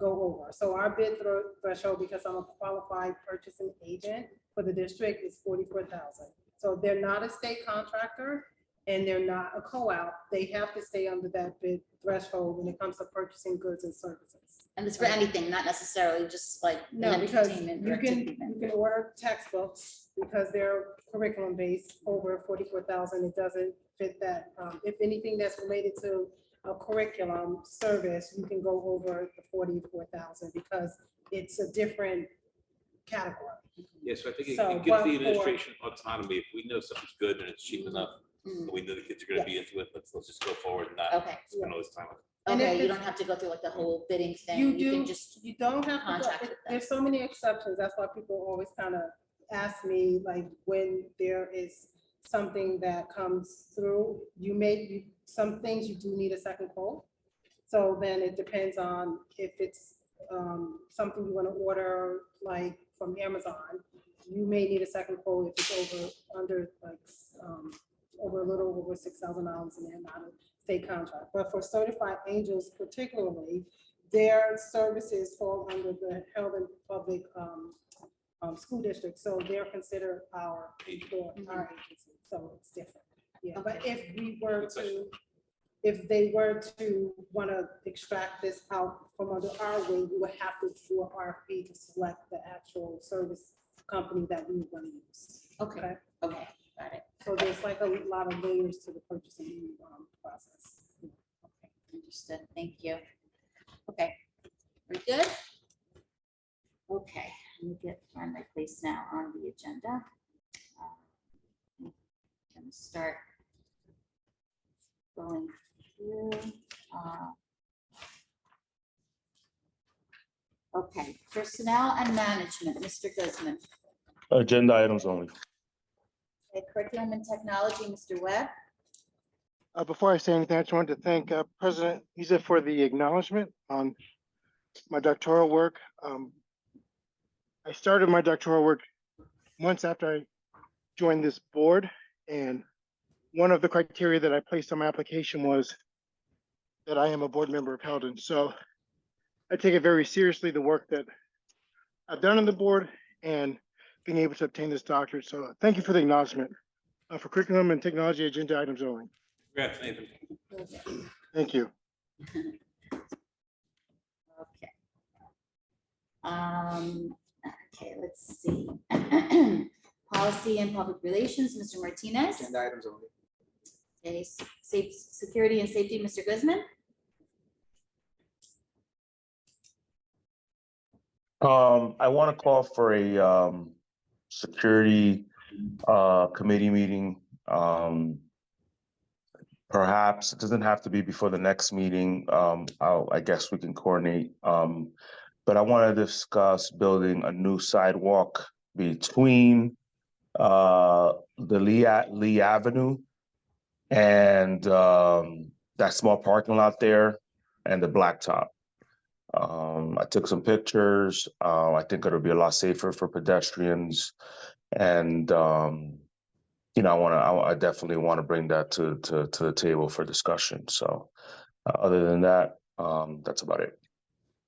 go over. So our bid threshold, because I'm a qualified purchasing agent for the district, is 44,000. So they're not a state contractor and they're not a co-op. They have to stay under that bid threshold when it comes to purchasing goods and services. And it's for anything, not necessarily just like an No, because entertainment or you can, activity you vendor. can order textbooks because they're curriculum based over 44,000. It doesn't fit that. If anything that's related to a curriculum service, you can go over the 44,000 because it's a different category. Yeah, so I think So, it gives but the for- administration autonomy. If we know something's good and it's cheap enough, Mm. and we know the kids are gonna be into it, let's just go forward and not Okay, spend all this time. on it. And if okay, you it's- don't have to go through like the whole bidding thing. You can do, just, you don't have to, contract go- with them. there's so many exceptions. That's why people always kind of ask me, like, when there is something that comes through, some things you do need a second quote. So then it depends on if it's something you want to order, like from Amazon, you may need a second quote if it's under like, over a little over $6,000 and they're not a state contract. But for certified angels particularly, their services fall under the health and public school district, so they're considered our agency, so it's different. Yeah, but if we were Good question. to, if they were to want to extract this out from under our wing, we would have to do an RFP to select the actual service company that we want to use. okay, okay, got it. So there's like a lot of layers to the purchasing process. Okay, understood, thank you. Okay, we're good? Okay, let me find my place now on the agenda. I'm gonna start going through. Okay, personnel and management, Mr. Guzman. Agenda items only. Okay, curriculum and technology, Mr. Webb. Before I say anything, I just wanted to thank President Isa for the acknowledgement on my doctoral work. I started my doctoral work months after I joined this board, and one of the criteria that I placed on my application was that I am a board member of Heldon. So I take it very seriously, the work that I've done on the board and being able to obtain this doctorate. So thank you for the acknowledgement for curriculum and technology agenda items only. Congrats, Nathan. Thank you. Okay. Okay, let's see. Policy and public relations, Mr. Martinez. Agenda items only. Okay, security and safety, Mr. Guzman. I want to call for a security committee meeting. Perhaps it doesn't have to be before the next meeting. I guess we can coordinate. But I want to discuss building a new sidewalk between the Lee Avenue and that small parking lot there and the blacktop. I took some pictures. I think it'll be a lot safer for pedestrians, and I definitely want to bring that to the table for discussion. So, other than that, that's about it.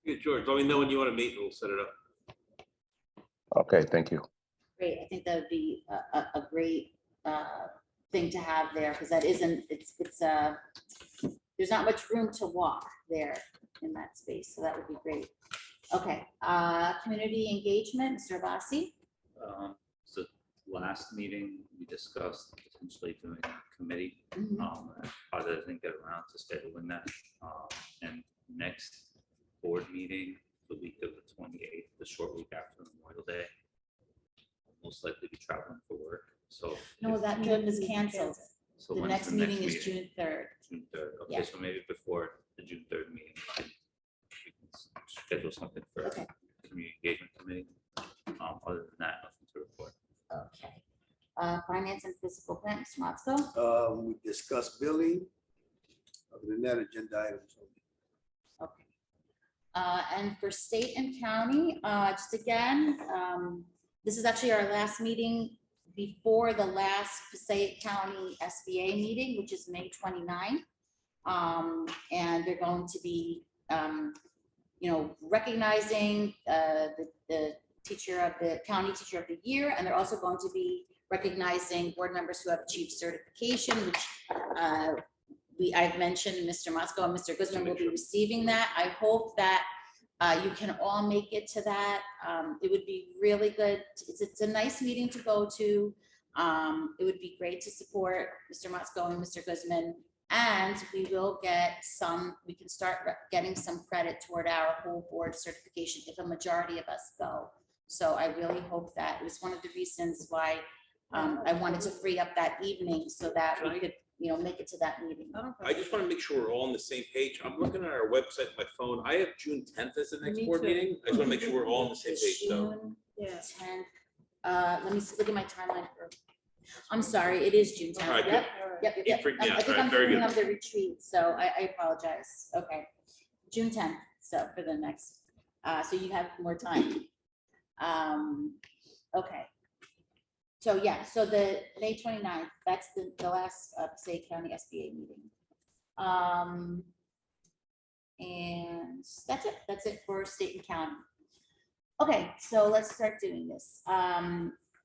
Hey, George, let me know when you want to meet and we'll set it up. Okay, thank you. Great, I think that would be a great thing to have there, because that isn't, there's not much room to walk there in that space, so that would be great. Okay, community engagement, Mr. Abbasi. So last meeting, we discussed potentially doing a committee. Mhm. I didn't get around to scheduling that. And next board meeting, the week of the 28th, the short week after Memorial Day, I'll most likely be traveling for work. So No, if- that meeting was canceled. so The when's next meeting is June 3rd. June 3rd. Okay, Yeah. so maybe before before the June 3rd meeting. We can schedule something for Okay. community engagement committee. Other than that, nothing to report. Okay. Finance and Fiscal Plan, Mr. Motzko? We discussed billing. Other than that, agenda items. Okay. And for state and county, just again, this is actually our last meeting before the last Passaic County SBA meeting, which is May 29th. And they're going to be, recognizing the teacher of the county teacher of the year, and they're also going to be recognizing board members who have achieved certification, which I've mentioned Mr. Motzko and Mr. Guzman will be receiving that. I hope that you can all make it to that. It would be really good. It's a nice meeting to go to. It would be great to support Mr. Motzko and Mr. Guzman. And we will get we can start getting some credit toward our whole board certification if a majority of us go. So I really hope that. It was one of the reasons why I wanted to free up that evening so that we could, make it to that meeting. I just want to make sure we're all on the same page. I'm looking at our website, on my phone. I have June 10th as the next Me board too. meeting. I just want to make sure we're all on the same page, so. June Yes. 10th. Let me look at my timeline. I'm sorry, it is June 10th. All right, good. Yep. You freaked me I out. think All right, I'm very thinking good. of the retreat, so I apologize. Okay. June 10th, so for the next, so you have more time. Okay. So yeah, so the May 29th, that's the last Passaic County SBA meeting. And that's it for state and county. Okay, so let's start doing this.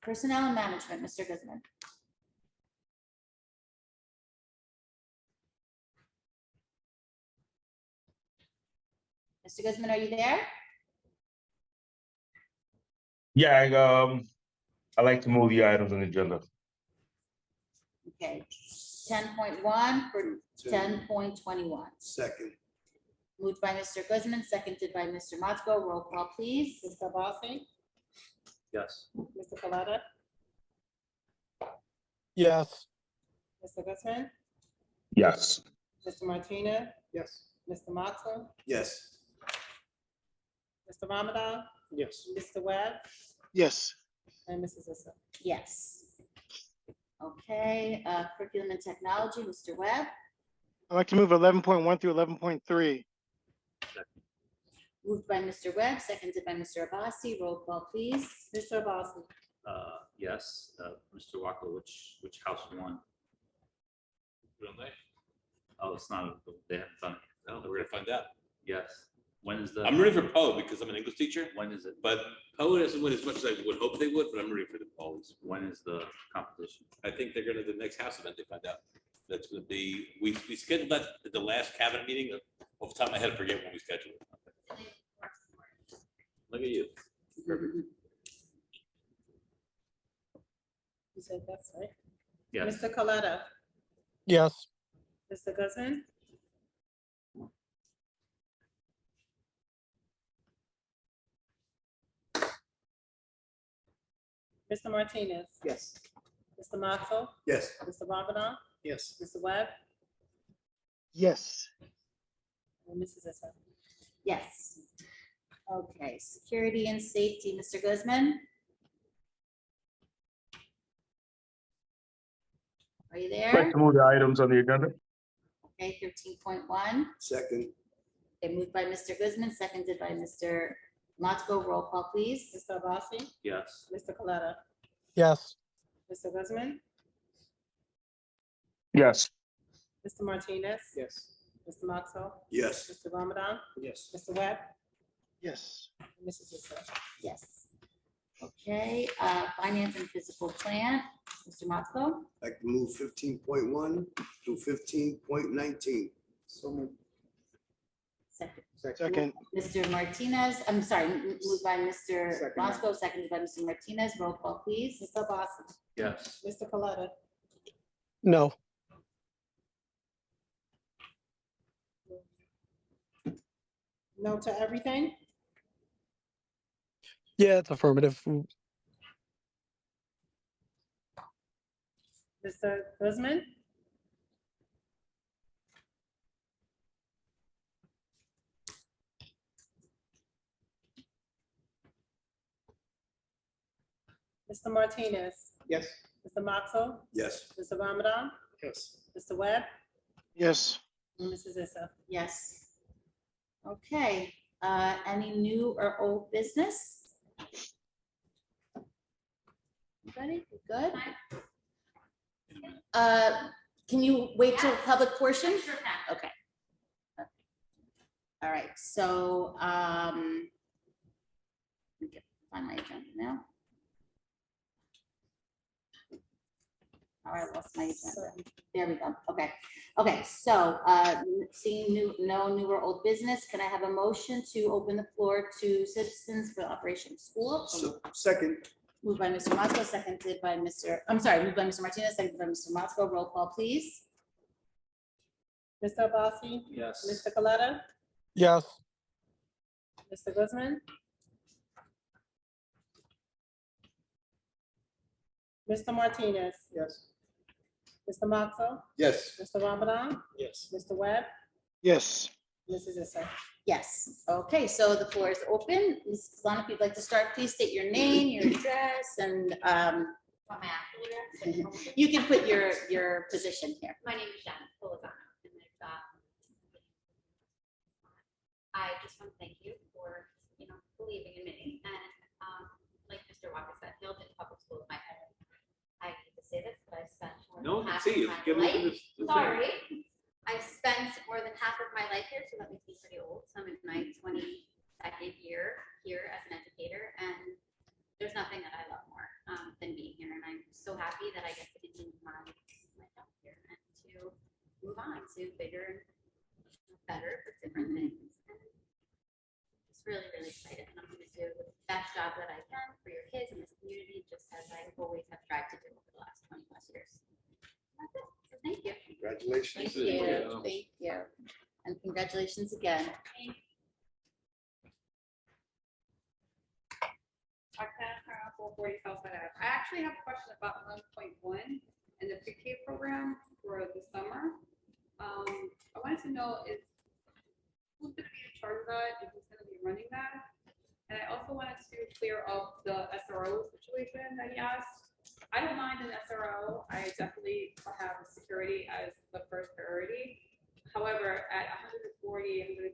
Personnel and management, Mr. Guzman. Mr. Guzman, are you there? Yeah, I like to move the items on the agenda. Okay, 10.1 for 10.21. Second. Moved by Mr. Guzman, seconded by Mr. Motzko. Roll call, please. Mr. Bossy, Yes. Mr. Coletta, Yes. Mr. Guzman, Yes. Mr. Martinez, Yes. Mr. Motzko, Yes. Mr. Ramadan, Yes. Mr. Webb, Yes. and Mrs. Issa. Yes. Okay, curriculum and technology, Mr. Webb. I'd like to move 11.1 through 11.3. Moved by Mr. Webb, seconded by Mr. Abbasi. Roll call, please. Mr. Bossy, Yes. Mr. Walker, which house won? Real nice. Oh, it's not, they haven't done it. No, we're gonna find out. Yes. When is the? I'm rooting for Poe because I'm an English teacher, When is it? but Poe doesn't win as much as I would hope they would, but I'm rooting for the Poes. When is the competition? I think they're gonna, the next house event, they find out. That's gonna be, we scheduled that at the last cabinet meeting. Off the top of my head, I forget when we scheduled it. Look at you. Perfect. you said that's right. Yes. Mr. Coletta, Yes. Mr. Guzman, Mr. Martinez, Yes. Mr. Motzko, Yes. Mr. Ramadan, Yes. Mr. Webb, Yes. and Mrs. Issa. Yes. Okay, security and safety, Mr. Guzman. Are you I'd like there? to move the items on the agenda. Okay, 13.1. Second. Okay, moved by Mr. Guzman, seconded by Mr. Motzko. Roll call, please. Mr. Bossy, Yes. Mr. Coletta, Yes. Mr. Guzman, Yes. Mr. Martinez, Yes. Mr. Motzko, Yes. Mr. Ramadan, Yes. Mr. Webb, Yes. and Mrs. Issa. Yes. Okay, finance and physical plan, Mr. Motzko. Like to move 15.1 through 15.19. So moved. Second. Second. Mr. Martinez, I'm sorry, moved by Mr. Second. Motzko, seconded by Mr. Martinez. Roll call, please. Mr. Bossy, Yes. Mr. Coletta, No. no to everything? Yeah, it's affirmative. Mr. Guzman, Mr. Martinez, Yes. Mr. Moxell, Yes. Mr. Ramadan, Yes. Mr. Webb, Yes. and Mrs. Issa. Yes. Okay, any new or old business? Everybody, we good? Can you wait till public portion? Sure can. Okay. All right, so, let me find my agenda now. Oh, I lost my agenda. There we go. Okay. Okay, so, seeing no new or old business, can I have a motion to open the floor to citizens for Operation School? Second. Moved by Mr. Mosco, seconded by moved by Mr. Martinez, seconded by Mr. Mosco. Roll call, please. Mr. Abbasi, Yes. Mr. Coletta, Yes. Mr. Guzman, Mr. Martinez, Yes. Mr. Moxell, Yes. Mr. Ramadan, Yes. Mr. Webb, Yes. Mrs. Issa. Yes. Okay, so the floor is open. Ms. Kazan, if you'd like to start, please state your name, your address, and From my actual address. you can put your position here. My name is Jen Polizano, and I just want to thank you for, believing in me. And like Mr. Walker said, Hilton Public School is my home. I hate to say this, but I spent more than half of my life. Sorry. I've spent more than half of my life here, so that makes me pretty old. So I'm in my 22nd year here as an educator, and there's nothing that I love more than being here. And I'm so happy that I get to continue my job here and to move on to bigger and better for different things. And it's really, really excited, and I'm going to do the best job that I can for your kids in this community, just as I always have tried to do over the last 20+ years. That's it. So thank you. Congratulations. Thank you. And congratulations again. Octana, 440 Southside Ave. I actually have a question about 1.1 and the pre-K program for the summer. I wanted to know who's going to be in charge of that and who's going to be running that. And I also wanted to clear up the SRO situation that he asked. I don't mind an SRO. I definitely have security as the first priority. However, at 150,000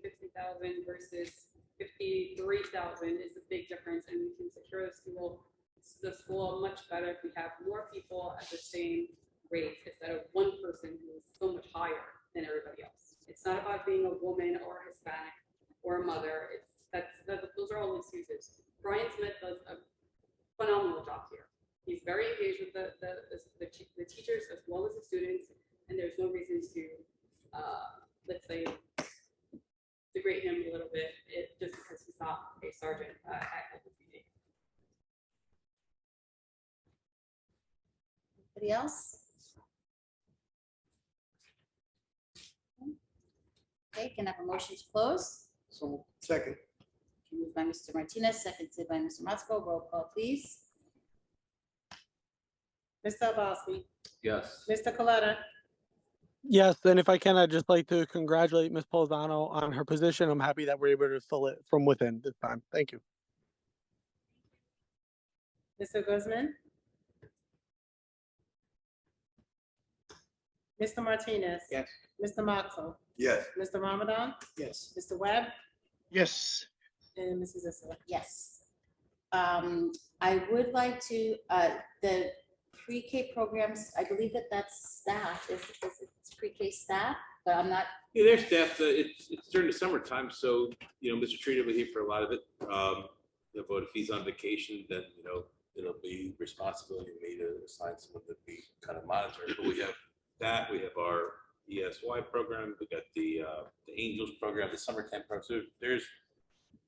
versus 53,000 is a big difference, and we can secure the school much better if we have more people at the same rate instead of one person who is so much higher than everybody else. It's not about being a woman or Hispanic or a mother. Those are all excuses. Brian Smith does a phenomenal job here. He's very engaged with the teachers as well as the students, and there's no reason to, let's say, degrade him a little bit just because he's not a sergeant at LPD. Anybody else? Okay, can I have a motion to close? So second. Moved by Mr. Martinez, seconded by Mr. Mosco. Roll call, please. Mr. Abbasi, Yes. Mr. Coletta, Yes, and if I can, I'd just like to congratulate Ms. Polzano on her position. I'm happy that we're able to fill it from within this time. Thank you. Mr. Guzman, Mr. Martinez. Yes. Mr. Moxell, Yes. Mr. Ramadan, Yes. Mr. Webb, Yes. and Mrs. Issa. Yes. I would like to, the pre-K programs, I believe that's staff, it's pre-K staff, but I'm not, Yeah, there's staff, it's during the summertime, so, Mr. Trina will be here for a lot of it. But if he's on vacation, then, it'll be responsibility of me to assign someone to be kind of monitoring. But we have that, we have our ESY program, we got the Angels program, the summer camp program. So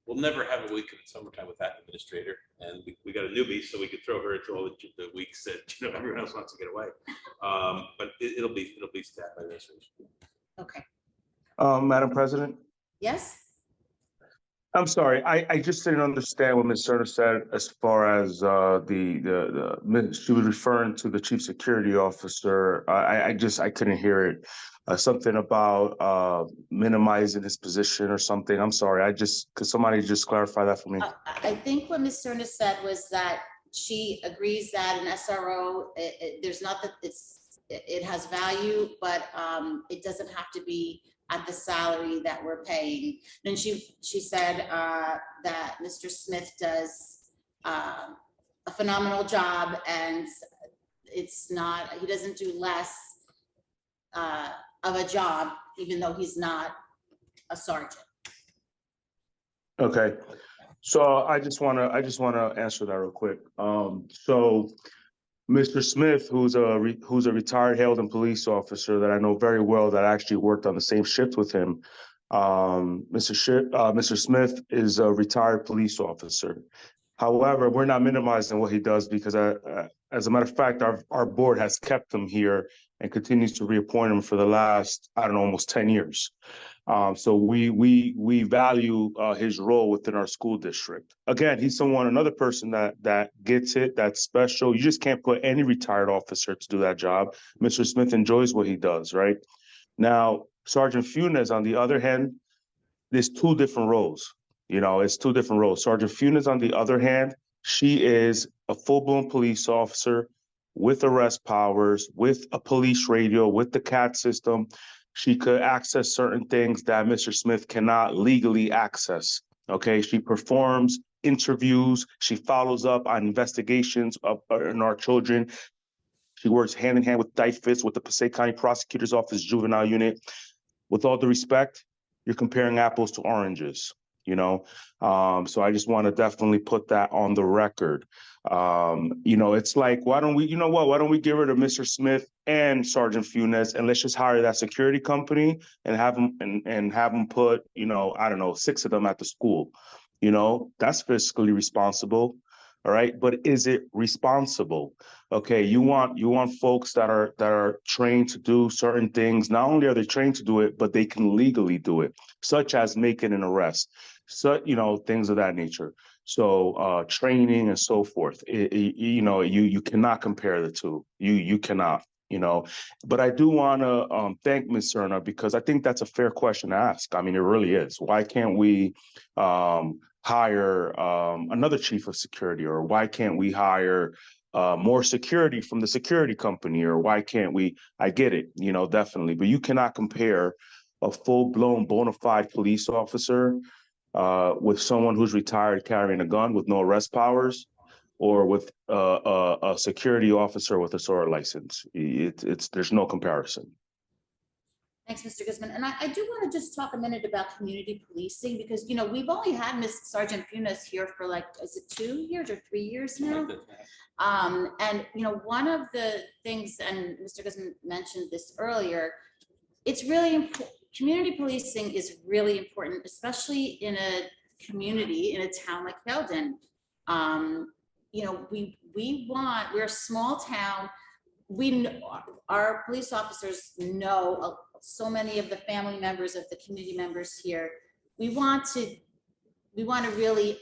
we'll never have a week in the summertime with that administrator. And we got a newbie, so we could throw her into all the weeks that, everyone else wants to get away. But it'll be staff administration. okay, Madam President, yes? I'm sorry, I just didn't understand what Ms. Serna said as far as she was referring to the chief security officer. I couldn't hear it. Something about minimizing his position or something. I'm sorry, could somebody just clarify that for me? I think what Ms. Cerna said was that she agrees that an SRO, there's not that it has value, but it doesn't have to be at the salary that we're paying. And she said that Mr. Smith does a phenomenal job, and it's not, he doesn't do less of a job, even though he's not a sergeant. Okay, so I just want to answer that real quick. So Mr. Smith, who's a retired Hailden police officer that I know very well, that I actually worked on the same shift with him. Mr. Smith is a retired police officer. However, we're not minimizing what he does, because as a matter of fact, our board has kept him here and continues to reappoint him for the last, I don't know, almost 10 years. So we value his role within our school district. Again, he's another person that gets it, that's special. You just can't put any retired officer to do that job. Mr. Smith enjoys what he does, right? Now, Sergeant Funes, on the other hand, there's two different roles. It's two different roles. Sergeant Funes, on the other hand, she is a full-blown police officer with arrest powers, with a police radio, with the CAT system. She could access certain things that Mr. Smith cannot legally access. Okay, she performs interviews. She follows up on investigations in our children. She works hand in hand with DIFIS, with the Passaic County Prosecutor's Office Juvenile Unit. With all due respect, you're comparing apples to oranges, so I just want to definitely put that on the record. It's like, why don't we get rid of Mr. Smith and Sergeant Funes, and let's just hire that security company and have them put, I don't know, 6 of them at the school. That's fiscally responsible. All right, but is it responsible? Okay, you want folks that are trained to do certain things. Not only are they trained to do it, but they can legally do it, such as making an arrest, things of that nature. So training and so forth. You cannot compare the two. You cannot. But I do want to thank Ms. Cerna, because I think that's a fair question to ask. I mean, it really is. Why can't we hire another chief of security, or why can't we hire more security from the security company, or why can't we? I get it, definitely, but you cannot compare a full-blown bona fide police officer with someone who's retired carrying a gun with no arrest powers, or with a security officer with a SORA license. There's no comparison. Thanks, Mr. Guzman. And I do want to just talk a minute about community policing, because, we've only had Miss Sergeant Funes here for is it 2 years or 3 years now? And, one of the things, and Mr. Guzman mentioned this earlier, it's really important. Community policing is really important, especially in a community, in a town like Hailden. We're a small town. Our police officers know so many of the family members of the community members here. We want to really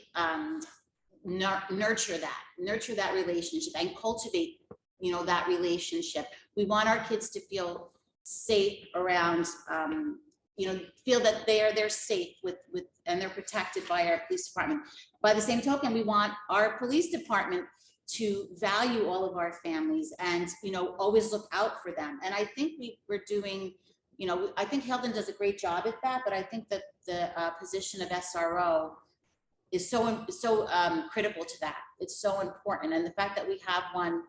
nurture that relationship and cultivate, that relationship. We want our kids to feel safe around, feel that they're safe with and they're protected by our police department. By the same token, we want our police department to value all of our families and, always look out for them. And I think we're doing, I think Hailden does a great job at that, but I think that the position of SRO is so critical to that. It's so important. And the fact that we have one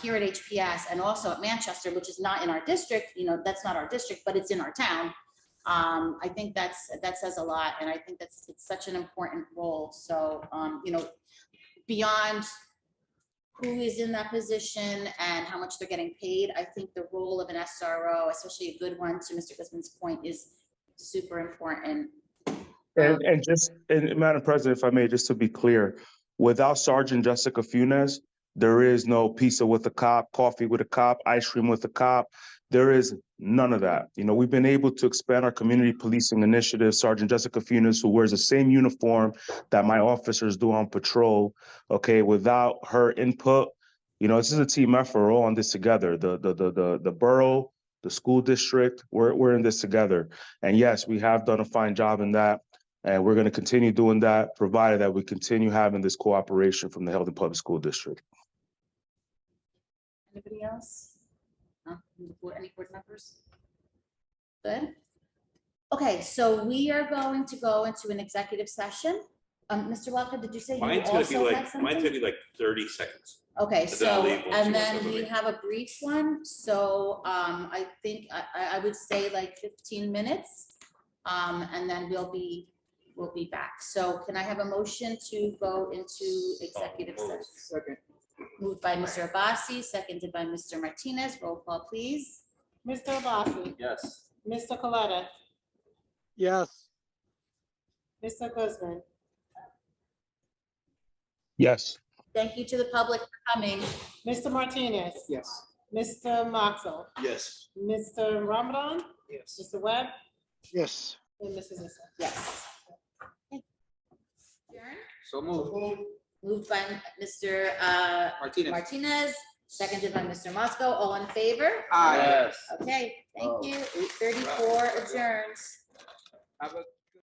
here at HPS and also at Manchester, which is not in our district, that's not our district, but it's in our town. I think that says a lot. And I think it's such an important role. So, beyond who is in that position and how much they're getting paid, I think the role of an SRO, especially a good one, to Mr. Guzman's point, is super important. And Madam President, if I may, just to be clear, without Sergeant Jessica Funes, there is no pizza with a cop, coffee with a cop, ice cream with a cop. There is none of that. We've been able to expand our community policing initiative. Sergeant Jessica Funes, who wears the same uniform that my officers do on patrol, okay, without her input, this is a team effort. We're all on this together. The borough, the school district, we're in this together. And yes, we have done a fine job in that. And we're going to continue doing that, provided that we continue having this cooperation from the Health and Public School District. Anybody else? No? Any board members? Good. Okay, so we are going to go into an executive session. Mr. Walker, did you say you Mine's gonna be also had like, something? mine's gonna be like 30 seconds. Okay, And then I'll so, leave once and you then want to we leave. have a brief one, so, I think, I would say like 15 minutes. And then we'll be back. So can I have a motion to go into executive session? Second. Moved by Mr. Abbasi, seconded by Mr. Martinez. Roll call, please. Mr. Abasi, Yes. Mr. Coletta, Yes. Mr. Guzman, Yes. Thank you to the public for coming. Mr. Martinez, Yes. Mr. Moxell, Yes. Mr. Ramadan, Yes. Mr. Webb, Yes. and Mrs. Zissou. Yes. Okay. Adjourn. So moved. Moved by Mr. Martinez. Martinez, seconded by Mr. Mosco. All in favor? Yes. Okay, thank you. 8:34 adjourns. Have a